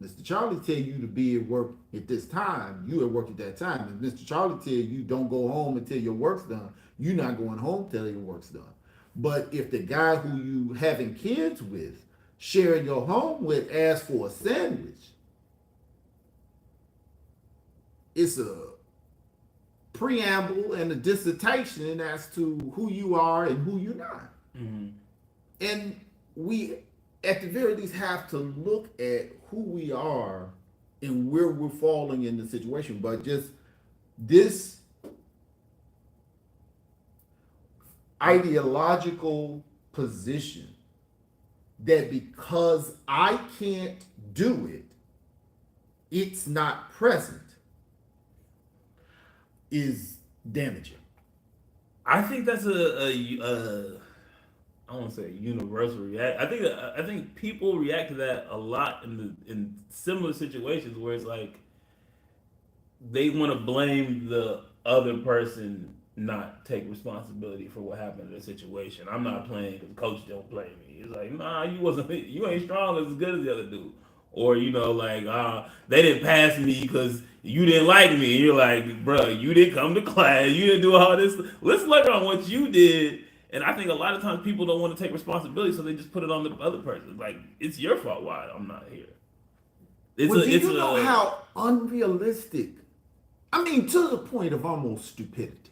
[SPEAKER 1] Mr. Charlie tell you to be at work at this time, you at work at that time. If Mr. Charlie tell you don't go home until your work's done, you're not going home till your work's done. But if the guy who you having kids with, sharing your home with, asks for a sandwich, it's a preamble and a dissertation as to who you are and who you're not.
[SPEAKER 2] Mm-hmm.
[SPEAKER 1] And we, at the very least, have to look at who we are and where we're falling in the situation. But just this ideological position that because I can't do it, it's not present is damaging.
[SPEAKER 2] I think that's I won't say a universal react. I think people react to that a lot in similar situations where it's like they want to blame the other person, not take responsibility for what happened in the situation. I'm not playing because coach don't play me. It's like, nah, you ain't strong as good as the other dude. Or like they didn't pass me because you didn't like me. And you're like, bro, you didn't come to class, you didn't do all this. Let's look on what you did. And I think a lot of times people don't want to take responsibility, so they just put it on the other person. Like, it's your fault why I'm not here.
[SPEAKER 1] Do you know how unrealistic? I mean, to the point of almost stupidity.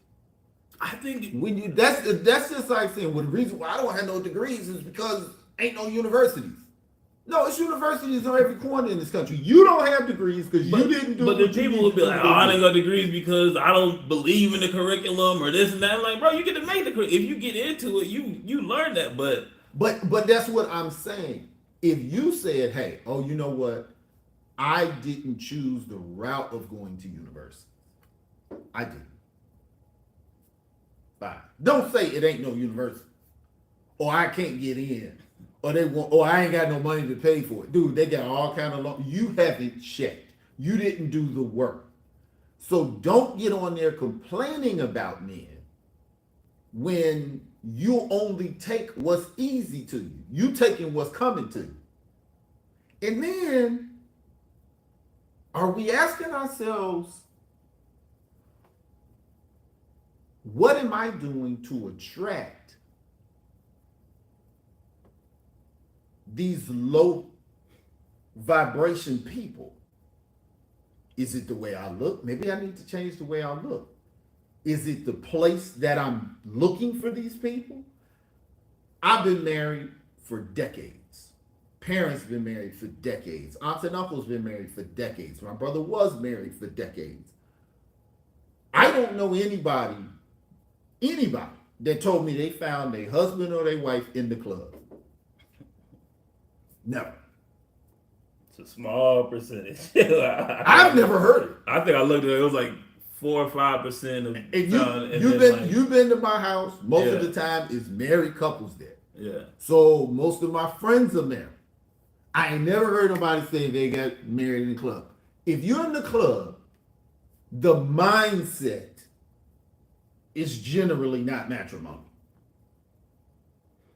[SPEAKER 2] I think
[SPEAKER 1] when you that's just like saying, well, the reason why I don't have no degrees is because ain't no universities. No, it's universities on every corner in this country. You don't have degrees because you didn't do.
[SPEAKER 2] But the people will be like, "Oh, I didn't got degrees because I don't believe in the curriculum or this and that." I'm like, bro, you get to make the curriculum. If you get into it, you learn that. But
[SPEAKER 1] that's what I'm saying. If you said, "Hey, oh, you know what? I didn't choose the route of going to university. I didn't." Fine. Don't say it ain't no university, or I can't get in. Or they want, or I ain't got no money to pay for it. Dude, they got all kind of loans. You haven't checked. You didn't do the work. So don't get on there complaining about men when you only take what's easy to you. You taking what's coming to you. And then, are we asking ourselves, what am I doing to attract these low vibration people? Is it the way I look? Maybe I need to change the way I look. Is it the place that I'm looking for these people? I've been married for decades. Parents been married for decades. Aunts and uncles been married for decades. My brother was married for decades. I don't know anybody that told me they found their husband or their wife in the club. No.
[SPEAKER 2] It's a small percentage.
[SPEAKER 1] I've never heard it.
[SPEAKER 2] I think I looked at it. It was like 4 or 5% of.
[SPEAKER 1] And you've been to my house. Most of the time, it's married couples there.
[SPEAKER 2] Yeah.
[SPEAKER 1] So most of my friends are married. I ain't never heard nobody say they got married in the club. If you're in the club, the mindset is generally not matrimony.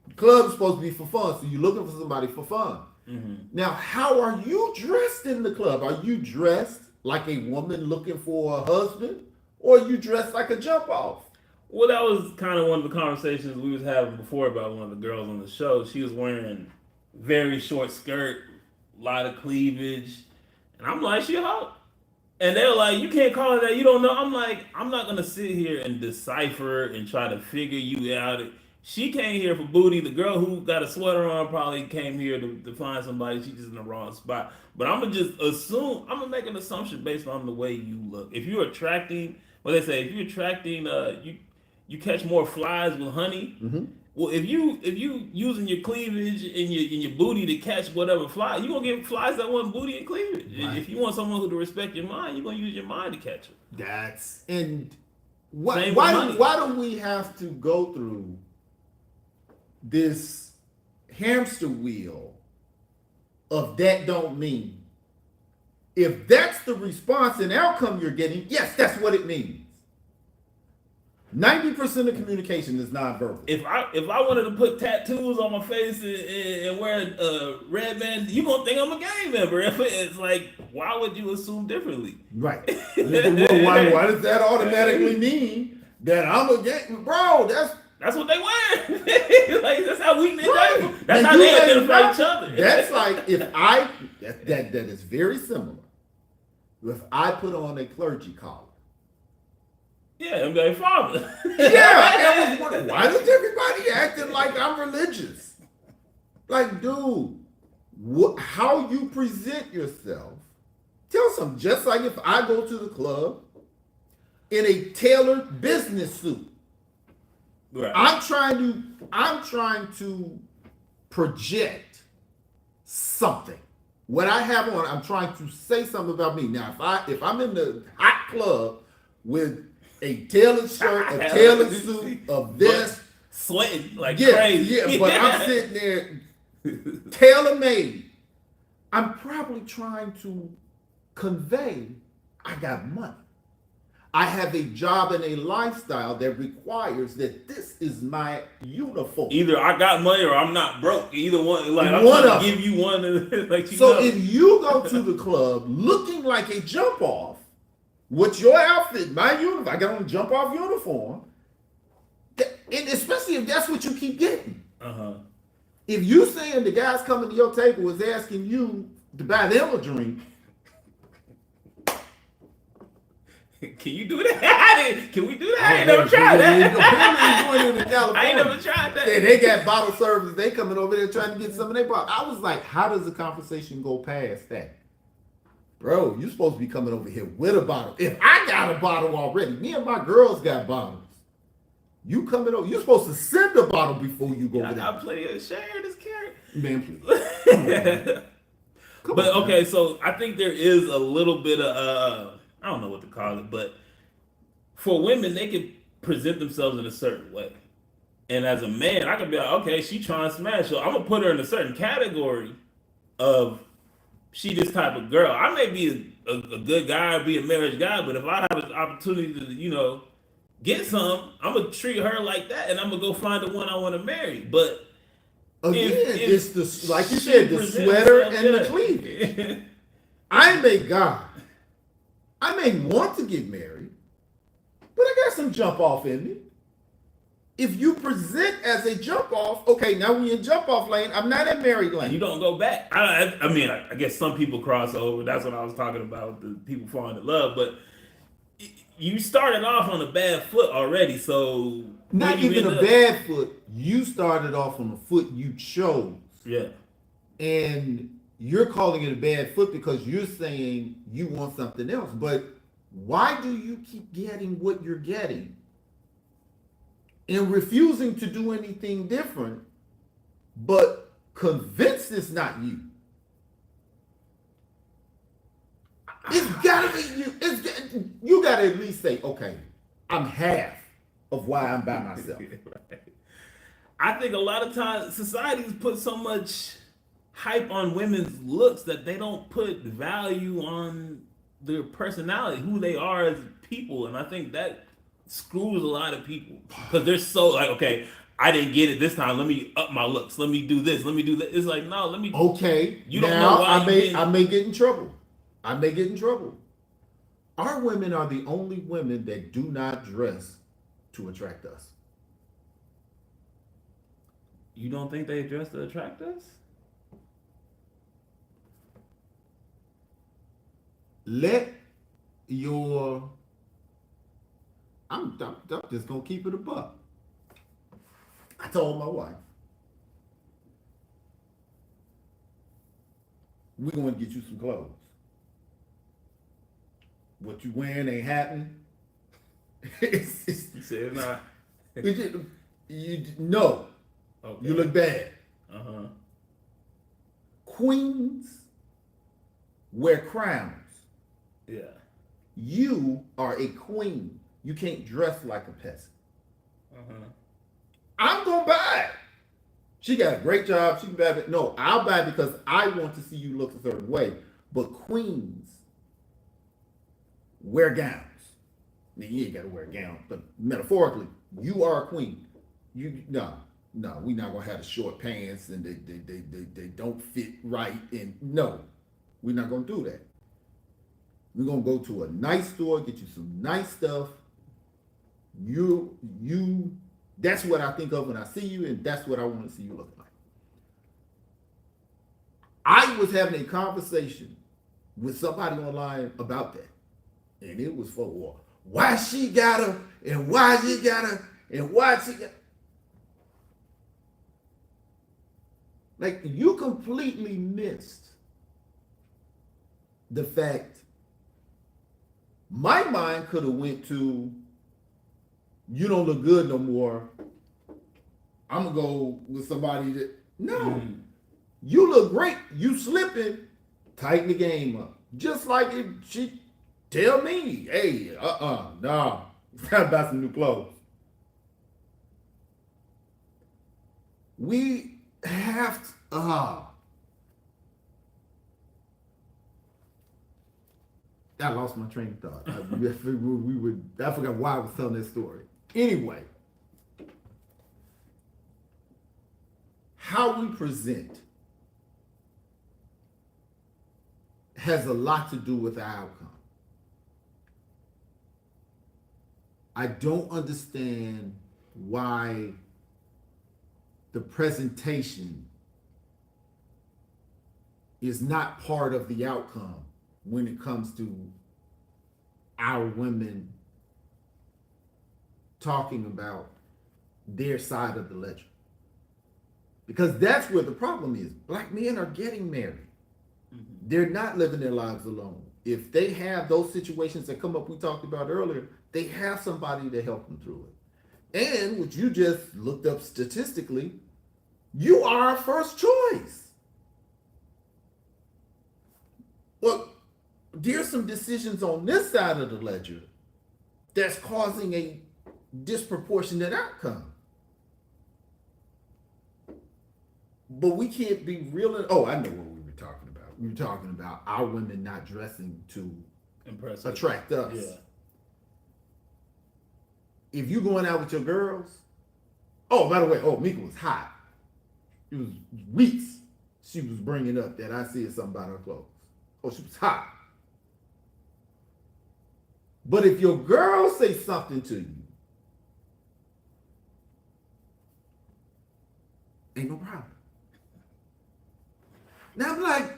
[SPEAKER 1] The club is supposed to be for fun, so you're looking for somebody for fun. Mm-hmm. Now, how are you dressed in the club? Are you dressed like a woman looking for a husband, or are you dressed like a jump off?
[SPEAKER 2] Well, that was kind of one of the conversations we was having before about one of the girls on the show. She was wearing very short skirt, a lot of cleavage, and I'm like, she hot. And they're like, you can't call her that. You don't know. I'm like, I'm not gonna sit here and decipher and try to figure you out. She came here for booty. The girl who got a sweater on probably came here to find somebody. She's just in the wrong spot. But I'm gonna just assume. I'm gonna make an assumption based on the way you look. If you're attracting, what they say, if you're attracting, you catch more flies with honey. Mm-hmm. Well, if you using your cleavage and your booty to catch whatever fly, you gonna get flies that want booty and cleavage. Right. If you want someone who to respect your mind, you're gonna use your mind to catch them.
[SPEAKER 1] Why do we have to go through this hamster wheel of that don't mean? If that's the response and outcome you're getting, yes, that's what it means. 90% of communication is nonverbal.
[SPEAKER 2] If I wanted to put tattoos on my face and wear a red band, you gonna think I'm a gang member. It's like, why would you assume differently?
[SPEAKER 1] Right. Why does that automatically mean that I'm a gang? Bro,
[SPEAKER 2] that's what they wear. Like, that's how we right. That's how they identify each other.
[SPEAKER 1] That's like that is very similar. If I put on a clergy collar.
[SPEAKER 2] Yeah, I'm going father.
[SPEAKER 1] Yeah, why does everybody acting like I'm religious? Like, dude, how you present yourself, tell some. Just like if I go to the club in a tailored business suit,
[SPEAKER 2] Right.
[SPEAKER 1] I'm trying to project something. What I have on, I'm trying to say something about me. Now, if I'm in the hot club with a tailored shirt, a tailored suit, a vest,
[SPEAKER 2] sweating like
[SPEAKER 1] yeah,
[SPEAKER 2] crazy.
[SPEAKER 1] yeah, but I'm sitting there tailor made. I'm probably trying to convey I got money. I have a job and a lifestyle that requires that this is my uniform.
[SPEAKER 2] Either I got money or I'm not broke. Either one. Like I'm
[SPEAKER 1] One
[SPEAKER 2] trying
[SPEAKER 1] of
[SPEAKER 2] to give you one. Like you
[SPEAKER 1] So
[SPEAKER 2] know.
[SPEAKER 1] if you go to the club looking like a jump off, what's your outfit? My uniform. I got on a jump off uniform. And especially if that's what you keep getting. If you saying the guys coming to your table is asking you to buy them a drink,
[SPEAKER 2] can you do that? Can we do that? I ain't never tried that. I ain't never tried that.
[SPEAKER 1] They got bottle service. They coming over there trying to get some of their bottle. I was like, how does the conversation go past that? Bro, you supposed to be coming over here with a bottle. If I got a bottle already, me and my girls got bottles. You coming over, you're supposed to send a bottle before you go over there.
[SPEAKER 2] I play a share this carrot.
[SPEAKER 1] Man, please.
[SPEAKER 2] But okay, so I think there is a little bit of I don't know what to call it, but for women, they can present themselves in a certain way. And as a man, I can be like, okay, she trying to smash, so I'm gonna put her in a certain category of she this type of girl. I may be a good guy, be a marriage guy, but if I have an opportunity to, get some, I'm gonna treat her like that, and I'm gonna go find the one I want to marry. But
[SPEAKER 1] again, it's the like you said, the sweater and the cleavage. I'm a guy. I may want to get married, but I got some jump off in me. If you present as a jump off, okay, now we in jump off lane. I'm not in married lane.
[SPEAKER 2] You don't go back. I mean, I guess some people cross over. That's what I was talking about, the people falling in love. But you started off on a bad foot already, so
[SPEAKER 1] not even a bad foot. You started off on the foot you chose.
[SPEAKER 2] Yeah.
[SPEAKER 1] And you're calling it a bad foot because you're saying you want something else. But why do you keep getting what you're getting and refusing to do anything different, but convinced it's not you? It's gotta be you. You gotta at least say, okay, I'm half of why I'm by myself.
[SPEAKER 2] Right. I think a lot of times societies put so much hype on women's looks that they don't put value on their personality, who they are as people, and I think that screws a lot of people because they're so like, okay, I didn't get it this time. Let me up my looks. Let me do this. Let me do that. It's like, no, let me.
[SPEAKER 1] Okay,
[SPEAKER 2] you don't know why
[SPEAKER 1] I may get in trouble. I may get in trouble. Our women are the only women that do not dress to attract us.
[SPEAKER 2] You don't think they dress to attract us?
[SPEAKER 1] Let your I'm just gonna keep it a buck. I told my wife, we're gonna get you some clothes. What you wearing ain't happening.
[SPEAKER 2] You said not.
[SPEAKER 1] No.
[SPEAKER 2] Okay.
[SPEAKER 1] You look bad.
[SPEAKER 2] Uh-huh.
[SPEAKER 1] Queens wear crowns.
[SPEAKER 2] Yeah.
[SPEAKER 1] You are a queen. You can't dress like a peasant.
[SPEAKER 2] Uh-huh.
[SPEAKER 1] I'm gonna buy it. She got a great job. She can buy it. No, I'll buy it because I want to see you look a certain way. But queens wear gowns. Now, you ain't got to wear a gown, but metaphorically, you are a queen. No, we're not gonna have the short pants and they don't fit right. And no, we're not gonna do that. We're gonna go to a nice store, get you some nice stuff. That's what I think of when I see you, and that's what I want to see you look like. I was having a conversation with somebody online about that, and it was for why she got her, and why she got her, and why she got. Like, you completely missed the fact. My mind could have went to, you don't look good no more, I'm gonna go with somebody that no.
[SPEAKER 2] Mm.
[SPEAKER 1] You look great. You slipping. Tighten the game up. Just like if she tell me, hey, no, it's time to buy some new clothes. We have to, I lost my train of thought. I forgot why I was telling this story. Anyway, how we present has a lot to do with the outcome. I don't understand why the presentation is not part of the outcome when it comes to our women talking about their side of the ledger. Because that's where the problem is. Black men are getting married. They're not living their lives alone. If they have those situations that come up we talked about earlier, they have somebody to help them through it. And what you just looked up statistically, you are our first choice. Well, there's some decisions on this side of the ledger that's causing a disproportionate outcome. But we can't be real. I know what we were talking about. We were talking about our women not dressing to
[SPEAKER 2] Impressive.
[SPEAKER 1] attract us.
[SPEAKER 2] Yeah.
[SPEAKER 1] If you going out with your girls, oh, by the way, Mika was hot. It was weeks she was bringing up that I said something about her clothes. Oh, she was hot. But if your girl say something to you, ain't no problem. Now I'm like,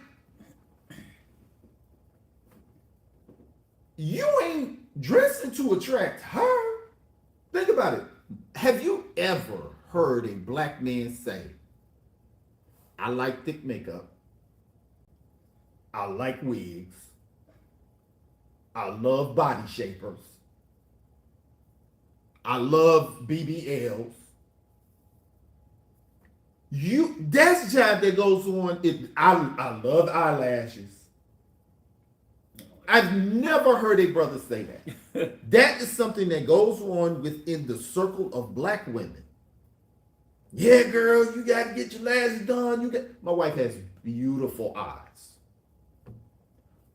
[SPEAKER 1] you ain't dressing to attract her. Think about it. Have you ever heard a black man say, I like thick makeup, I like wigs, I love body shapers, I love BBLs? That's the job that goes on. I love eyelashes. I've never heard a brother say that. That is something that goes on within the circle of black women. Yeah, girl, you got to get your lashes done. My wife has beautiful eyes.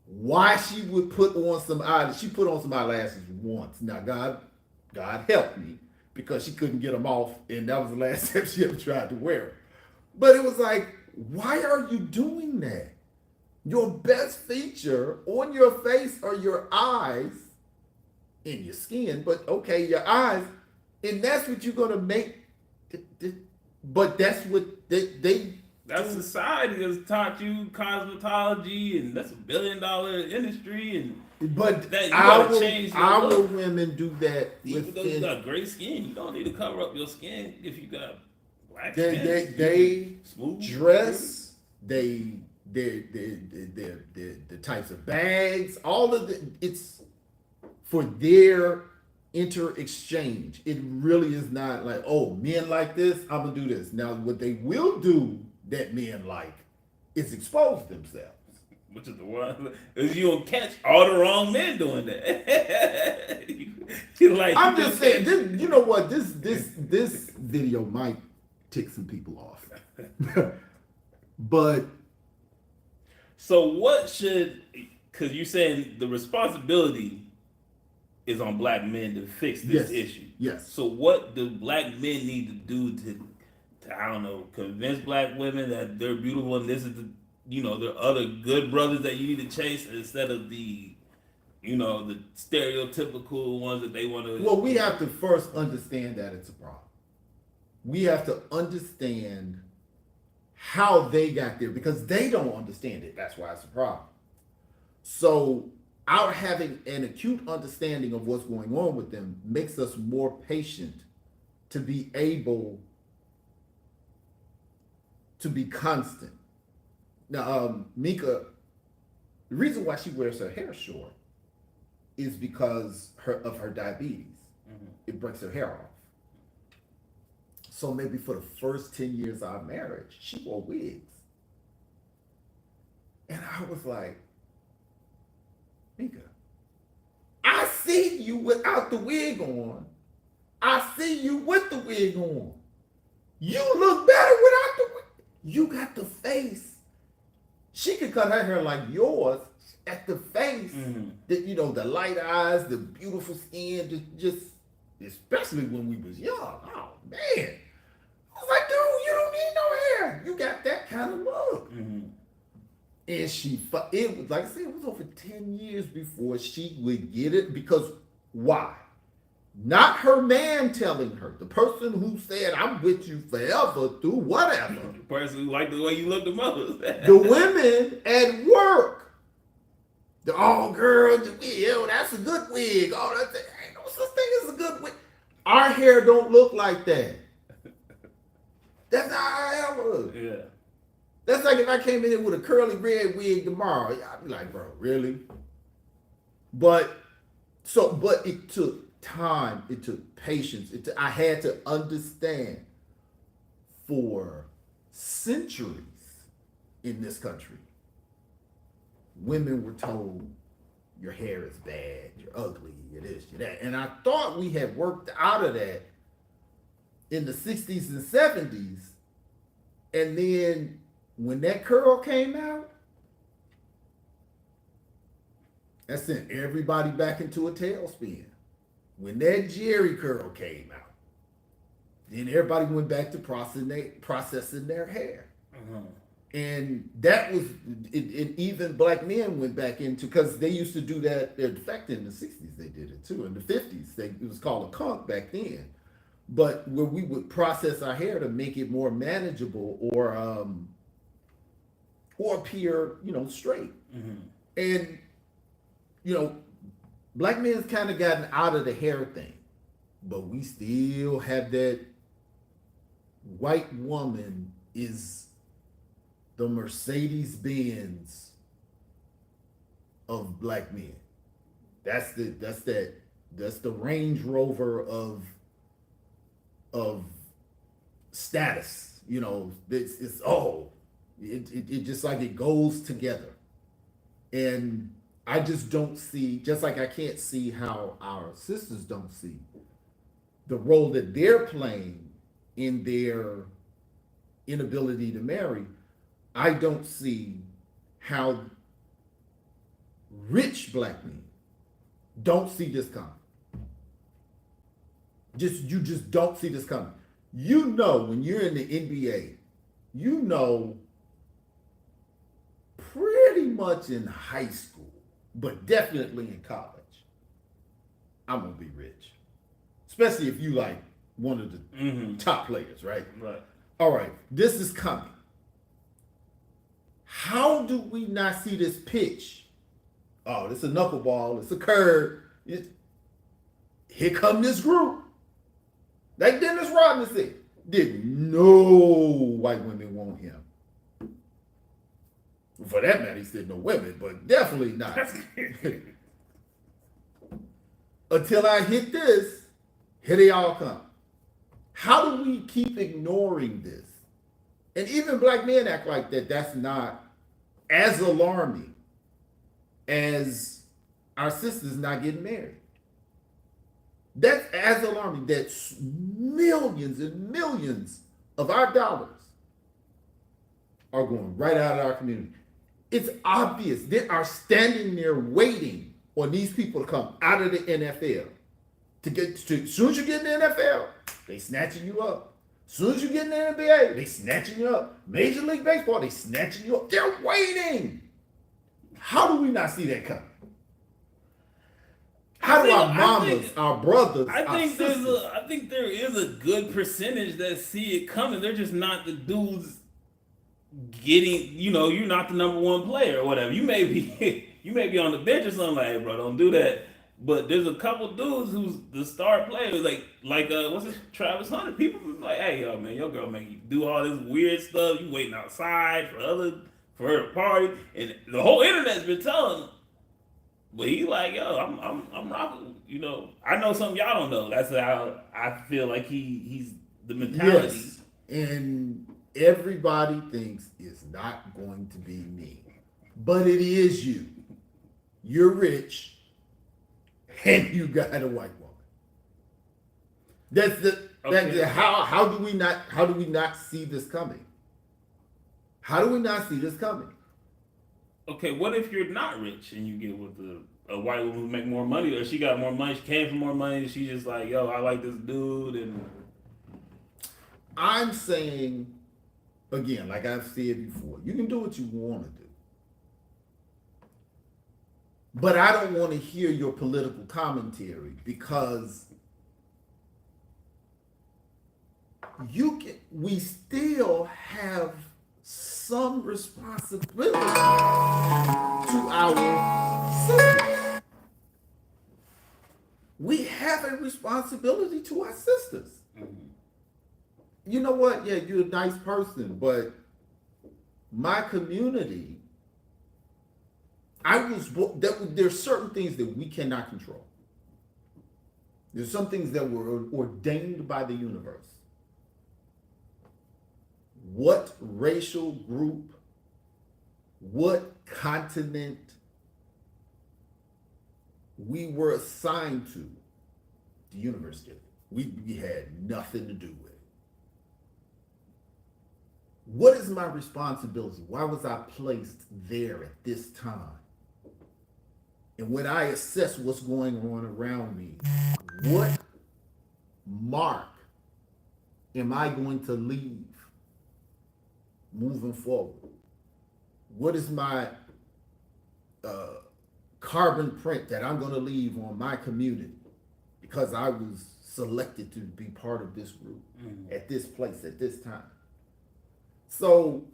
[SPEAKER 1] Why she would put on some eyelashes? She put on some eyelashes once. Now, God helped me because she couldn't get them off, and that was the last time she ever tried to wear them. But it was like, why are you doing that? Your best feature on your face are your eyes and your skin, but okay, your eyes, and that's what you're gonna make. But that's what they
[SPEAKER 2] That society has taught you cosmetology, and that's $1 billion industry. And
[SPEAKER 1] but
[SPEAKER 2] that, you gotta change your
[SPEAKER 1] our
[SPEAKER 2] look.
[SPEAKER 1] women do that.
[SPEAKER 2] Even though you got great skin, you don't need to cover up your skin if you got black
[SPEAKER 1] They
[SPEAKER 2] skin.
[SPEAKER 1] they
[SPEAKER 2] Smooth,
[SPEAKER 1] dress, the types of bags, all of it's for their inter-exchange. It really is not like, oh, men like this, I'm gonna do this. Now, what they will do that men like is expose themselves.
[SPEAKER 2] Which is the one, is you will catch all the wrong men doing that.
[SPEAKER 1] I'm just saying, you know what? This video might tick some people off, but
[SPEAKER 2] so what should? Because you're saying the responsibility is on black men to fix this issue.
[SPEAKER 1] Yes.
[SPEAKER 2] So what do black men need to do to I don't know, convince black women that they're beautiful and this is the, there are other good brothers that you need to chase instead of the stereotypical ones that they want to.
[SPEAKER 1] Well, we have to first understand that it's a problem. We have to understand how they got there because they don't understand it. That's why it's a problem. So our having an acute understanding of what's going on with them makes us more patient to be able to be constant. Now, Mika, the reason why she wears her hair short is because of her diabetes. Mm-hmm. It breaks her hair off. So maybe for the first 10 years of our marriage, she wore wigs. And I was like, nigga, I see you without the wig on. I see you with the wig on. You look better without the wig. You got the face. She could cut her hair like yours at the face. That, you know, the light eyes, the beautiful skin, just especially when we was young. Oh man. I was like, dude, you don't need no hair. You got that kind of look. And it was, like I said, it was over 10 years before she would get it. Because why? Not her man telling her. The person who said, I'm with you forever through whatever.
[SPEAKER 2] The person who liked the way you look the most.
[SPEAKER 1] The women at work. Oh, girl, that's a good wig. Oh, ain't no such thing as a good wig. Our hair don't look like that. That's not our hair look.
[SPEAKER 2] Yeah.
[SPEAKER 1] That's like if I came in here with a curly red wig tomorrow. I'd be like, bro, really? But it took time. It took patience. I had to understand for centuries in this country, women were told, your hair is bad, you're ugly, you're this, you're that. And I thought we had worked out of that in the 60s and 70s. And then when that curl came out, that sent everybody back into a tailspin. When that Jerry curl came out, then everybody went back to processing their hair. And that was, and even black men went back into, because they used to do that, in fact, in the 60s they did it too. In the 50s, it was called a conk back then. But where we would process our hair to make it more manageable or appear, straight. And, black men's kind of gotten out of the hair thing, but we still have that white woman is the Mercedes-Benz of black men. That's the Range Rover of status. It just like it goes together. And I just don't see, just like I can't see how our sisters don't see the role that they're playing in their inability to marry. I don't see how rich black men don't see this coming. You just don't see this coming. When you're in the NBA, pretty much in high school, but definitely in college, I'm gonna be rich. Especially if you like one of the top players, right?
[SPEAKER 2] Right.
[SPEAKER 1] All right, this is coming. How do we not see this pitch? Oh, it's a knuckleball, it's a curve. Here come this group. Like Dennis Rodman said, did no white women want him? For that matter, he said no women, but definitely not. Until I hit this, here they all come. How do we keep ignoring this? And even black men act like that's not as alarming as our sisters not getting married. That's as alarming. That's millions and millions of our dollars are going right out of our community. It's obvious. They are standing there waiting on these people to come out of the NFL. As soon as you get in the NFL, they snatching you up. As soon as you get in the NBA, they snatching you up. Major League Baseball, they snatching you up. They're waiting. How do we not see that coming? How do our mamas, our brothers, our sisters?
[SPEAKER 2] I think there is a good percentage that see it coming. They're just not the dudes getting, you're not the number one player or whatever. You may be on the bench or something like, hey, bro, don't do that. But there's a couple dudes who's the star players, like what's it, Travis Hunter. People like, hey, yo, man, your girl make you do all this weird stuff. You waiting outside for her to party, and the whole internet's been telling him. But he like, yo, I'm rocking. I know something y'all don't know. That's how I feel like he's the mentality.
[SPEAKER 1] Yes, and everybody thinks it's not going to be me, but it is you. You're rich, and you got a white woman. That's how do we not see this coming? How do we not see this coming?
[SPEAKER 2] Okay, what if you're not rich and you get with a white woman who make more money, or she got more money, she came from more money, and she's just like, yo, I like this dude, and
[SPEAKER 1] I'm saying again, like I've said before, you can do what you want to do. But I don't want to hear your political commentary because we still have some responsibility to our sisters. We have a responsibility to our sisters. You know what? Yeah, you're a nice person, but my community, there's certain things that we cannot control. There's some things that were ordained by the universe. What racial group, what continent we were assigned to, the universe did. We had nothing to do with it. What is my responsibility? Why was I placed there at this time? And when I assess what's going on around me, what mark am I going to leave moving forward? What is my carbon print that I'm going to leave on my community because I was selected to be part of this group at this place at this time? So,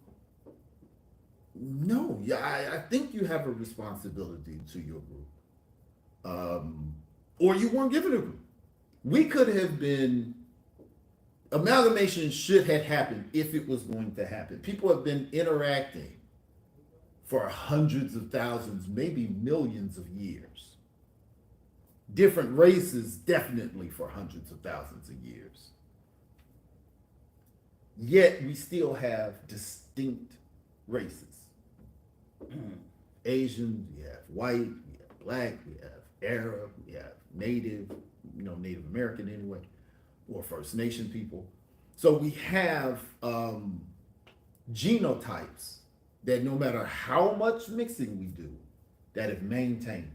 [SPEAKER 1] no, yeah, I think you have a responsibility to your group, or you weren't given a group. We could have been. Amalgamation should have happened if it was going to happen. People have been interacting for hundreds of thousands, maybe millions of years. Different races, definitely for hundreds of thousands of years. Yet we still have distinct races. Asian, we have white, we have black, we have Arab, we have Native, Native American anyway, or First Nation people. So we have genotypes that no matter how much mixing we do, that have maintained.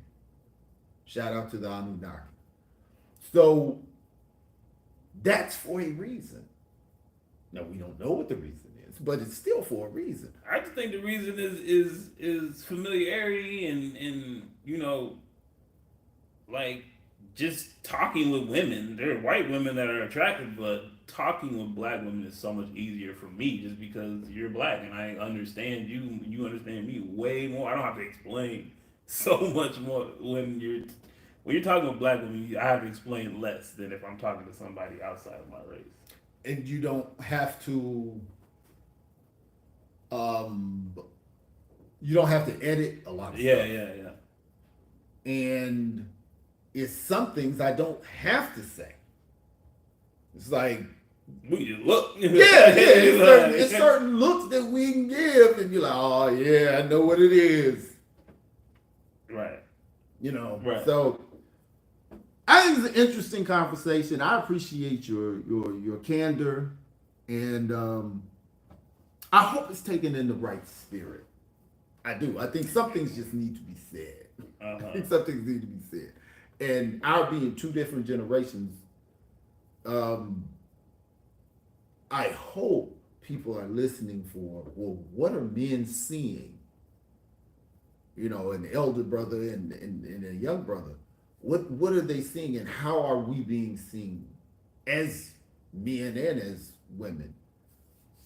[SPEAKER 1] Shout out to the Anunnaki. So that's for a reason. Now we don't know what the reason is, but it's still for a reason.
[SPEAKER 2] I just think the reason is familiarity and like just talking with women. There are white women that are attractive, but talking with black women is so much easier for me just because you're black and I understand you, you understand me way more. I don't have to explain so much more when you're talking with black women. I have to explain less than if I'm talking to somebody outside of my race.
[SPEAKER 1] And you don't have to edit a lot of stuff.
[SPEAKER 2] Yeah.
[SPEAKER 1] And it's some things I don't have to say. It's like
[SPEAKER 2] we just look.
[SPEAKER 1] It's certain looks that we can give, and you're like, oh yeah, I know what it is.
[SPEAKER 2] Right.
[SPEAKER 1] Right. So I think it's an interesting conversation. I appreciate your candor, and I hope it's taken in the right spirit. I do. I think some things just need to be said. I think some things need to be said. And our being two different generations, I hope people are listening for, well, what are men seeing? An elder brother and a young brother. What are they seeing, and how are we being seen as men and as women?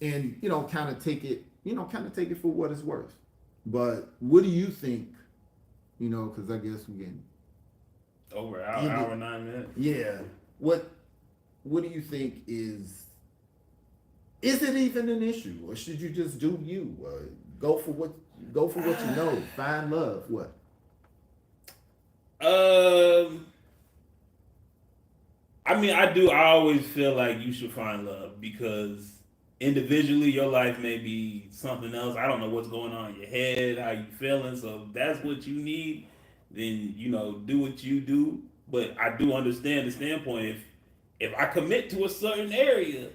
[SPEAKER 1] And kind of take it for what it's worth. But what do you think? Because I guess we're getting
[SPEAKER 2] over an hour and 9 minutes.
[SPEAKER 1] Yeah. What do you think is it even an issue, or should you just do you? Go for what you know. Find love. What?
[SPEAKER 2] I mean, I do. I always feel like you should find love because individually, your life may be something else. I don't know what's going on in your head, how you feeling. So if that's what you need, then do what you do. But I do understand the standpoint. If I commit to a certain area,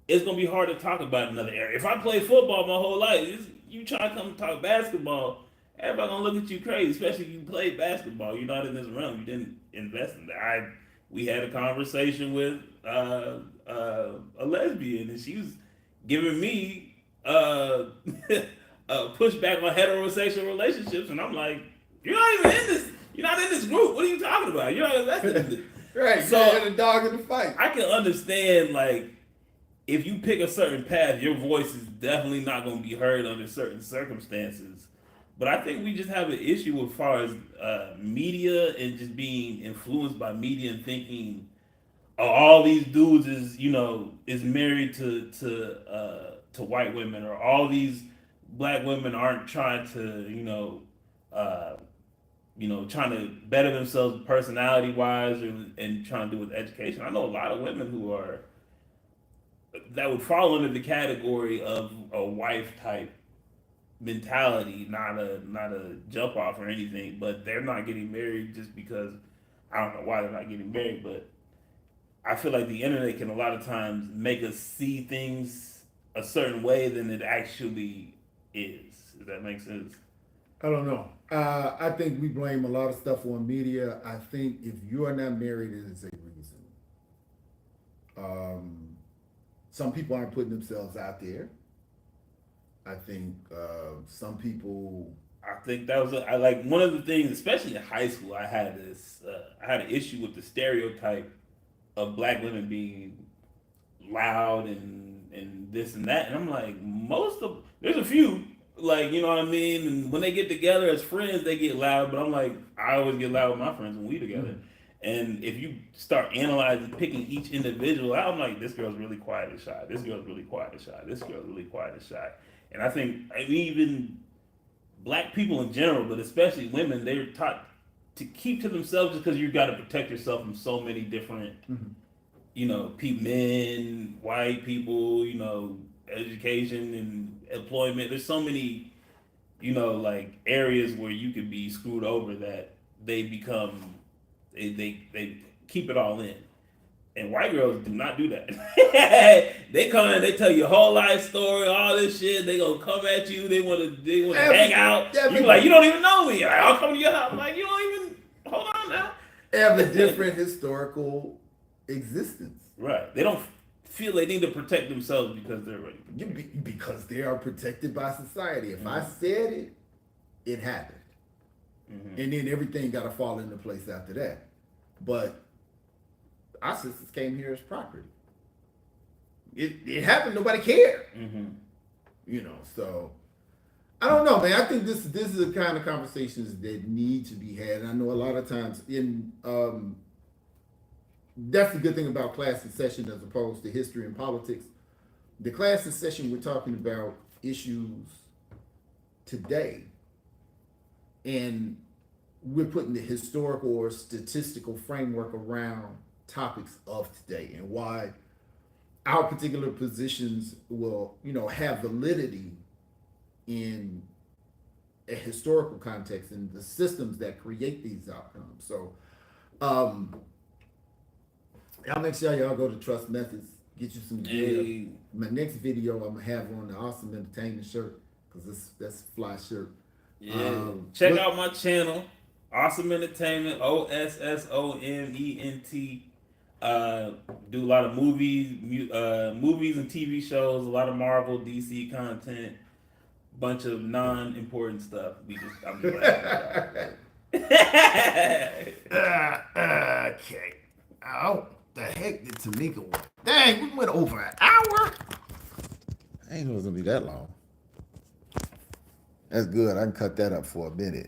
[SPEAKER 2] it's gonna be hard to talk about another area. If I play football my whole life, you try to come talk basketball, everybody gonna look at you crazy. Especially if you played basketball. You're not in this realm. You didn't invest in that. We had a conversation with a lesbian, and she was giving me pushback on heterosexual relationships, and I'm like, you're not even in this. You're not in this group. What are you talking about? You're not invested in this.
[SPEAKER 1] Right.
[SPEAKER 2] So
[SPEAKER 1] you had a dog in the fight.
[SPEAKER 2] I can understand, like, if you pick a certain path, your voice is definitely not going to be heard under certain circumstances. But I think we just have an issue as far as media and just being influenced by media and thinking, oh, all these dudes is married to white women, or all these black women aren't trying to trying to better themselves personality wise and trying to do with education. I know a lot of women that would fall under the category of a wife type mentality, not a jump off or anything, but they're not getting married just because I don't know why they're not getting married, but I feel like the internet can a lot of times make us see things a certain way than it actually is. Does that make sense?
[SPEAKER 1] I don't know. I think we blame a lot of stuff on media. I think if you are not married, it is a reason. Some people aren't putting themselves out there. I think some people.
[SPEAKER 2] I think that was I like one of the things, especially in high school. I had an issue with the stereotype of black women being loud and this and that, and I'm like, there's a few, like, you know what I mean, and when they get together as friends they get loud, but I'm like, I always get loud with my friends when we together. Mm-hmm. And if you start analyzing, picking each individual out, I'm like, this girl's really quiet and shy, this girl's really quiet and shy, this girl's really quiet and shy. And I think even black people in general, but especially women, they're taught to keep to themselves just because you got to protect yourself from so many different, men, white people, education and employment. There's so many, like areas where you could be screwed over that they become, they keep it all in. And white girls do not do that. They come in, they tell you a whole life story, all this shit. They gonna come at you. They wanna hang out. You like, you don't even know me. Like, I'll come to your house. I'm like, you don't even hold on now.
[SPEAKER 1] They have a different historical existence.
[SPEAKER 2] Right. They don't feel they need to protect themselves because they're ready.
[SPEAKER 1] Because they are protected by society. If I said it, it happened. Mm-hmm. And then everything got to fall into place after that. But our sisters came here as property. It happened. Nobody cared. Mm-hmm. So I don't know, man. I think this is the kind of conversations that need to be had. And I know a lot of times that's the good thing about class in session as opposed to history and politics. The class in session, we're talking about issues today, and we're putting the historical or statistical framework around topics of today and why our particular positions will, have validity in a historical context and the systems that create these outcomes. So, I'll make sure y'all go to Trust Methods, get you some gear. Hey. My next video I'm gonna have on the Awesome Entertainment shirt because that's a fly shirt.
[SPEAKER 2] Yeah, check out my channel, Awesome Entertainment, OSSOMENT. Do a lot of movies and TV shows, a lot of Marvel, DC content, bunch of non-important stuff. I'm just
[SPEAKER 1] okay. Oh, the heck did Tamika want? Dang, we went over an hour. I ain't know it was gonna be that long. That's good. I can cut that up for a minute.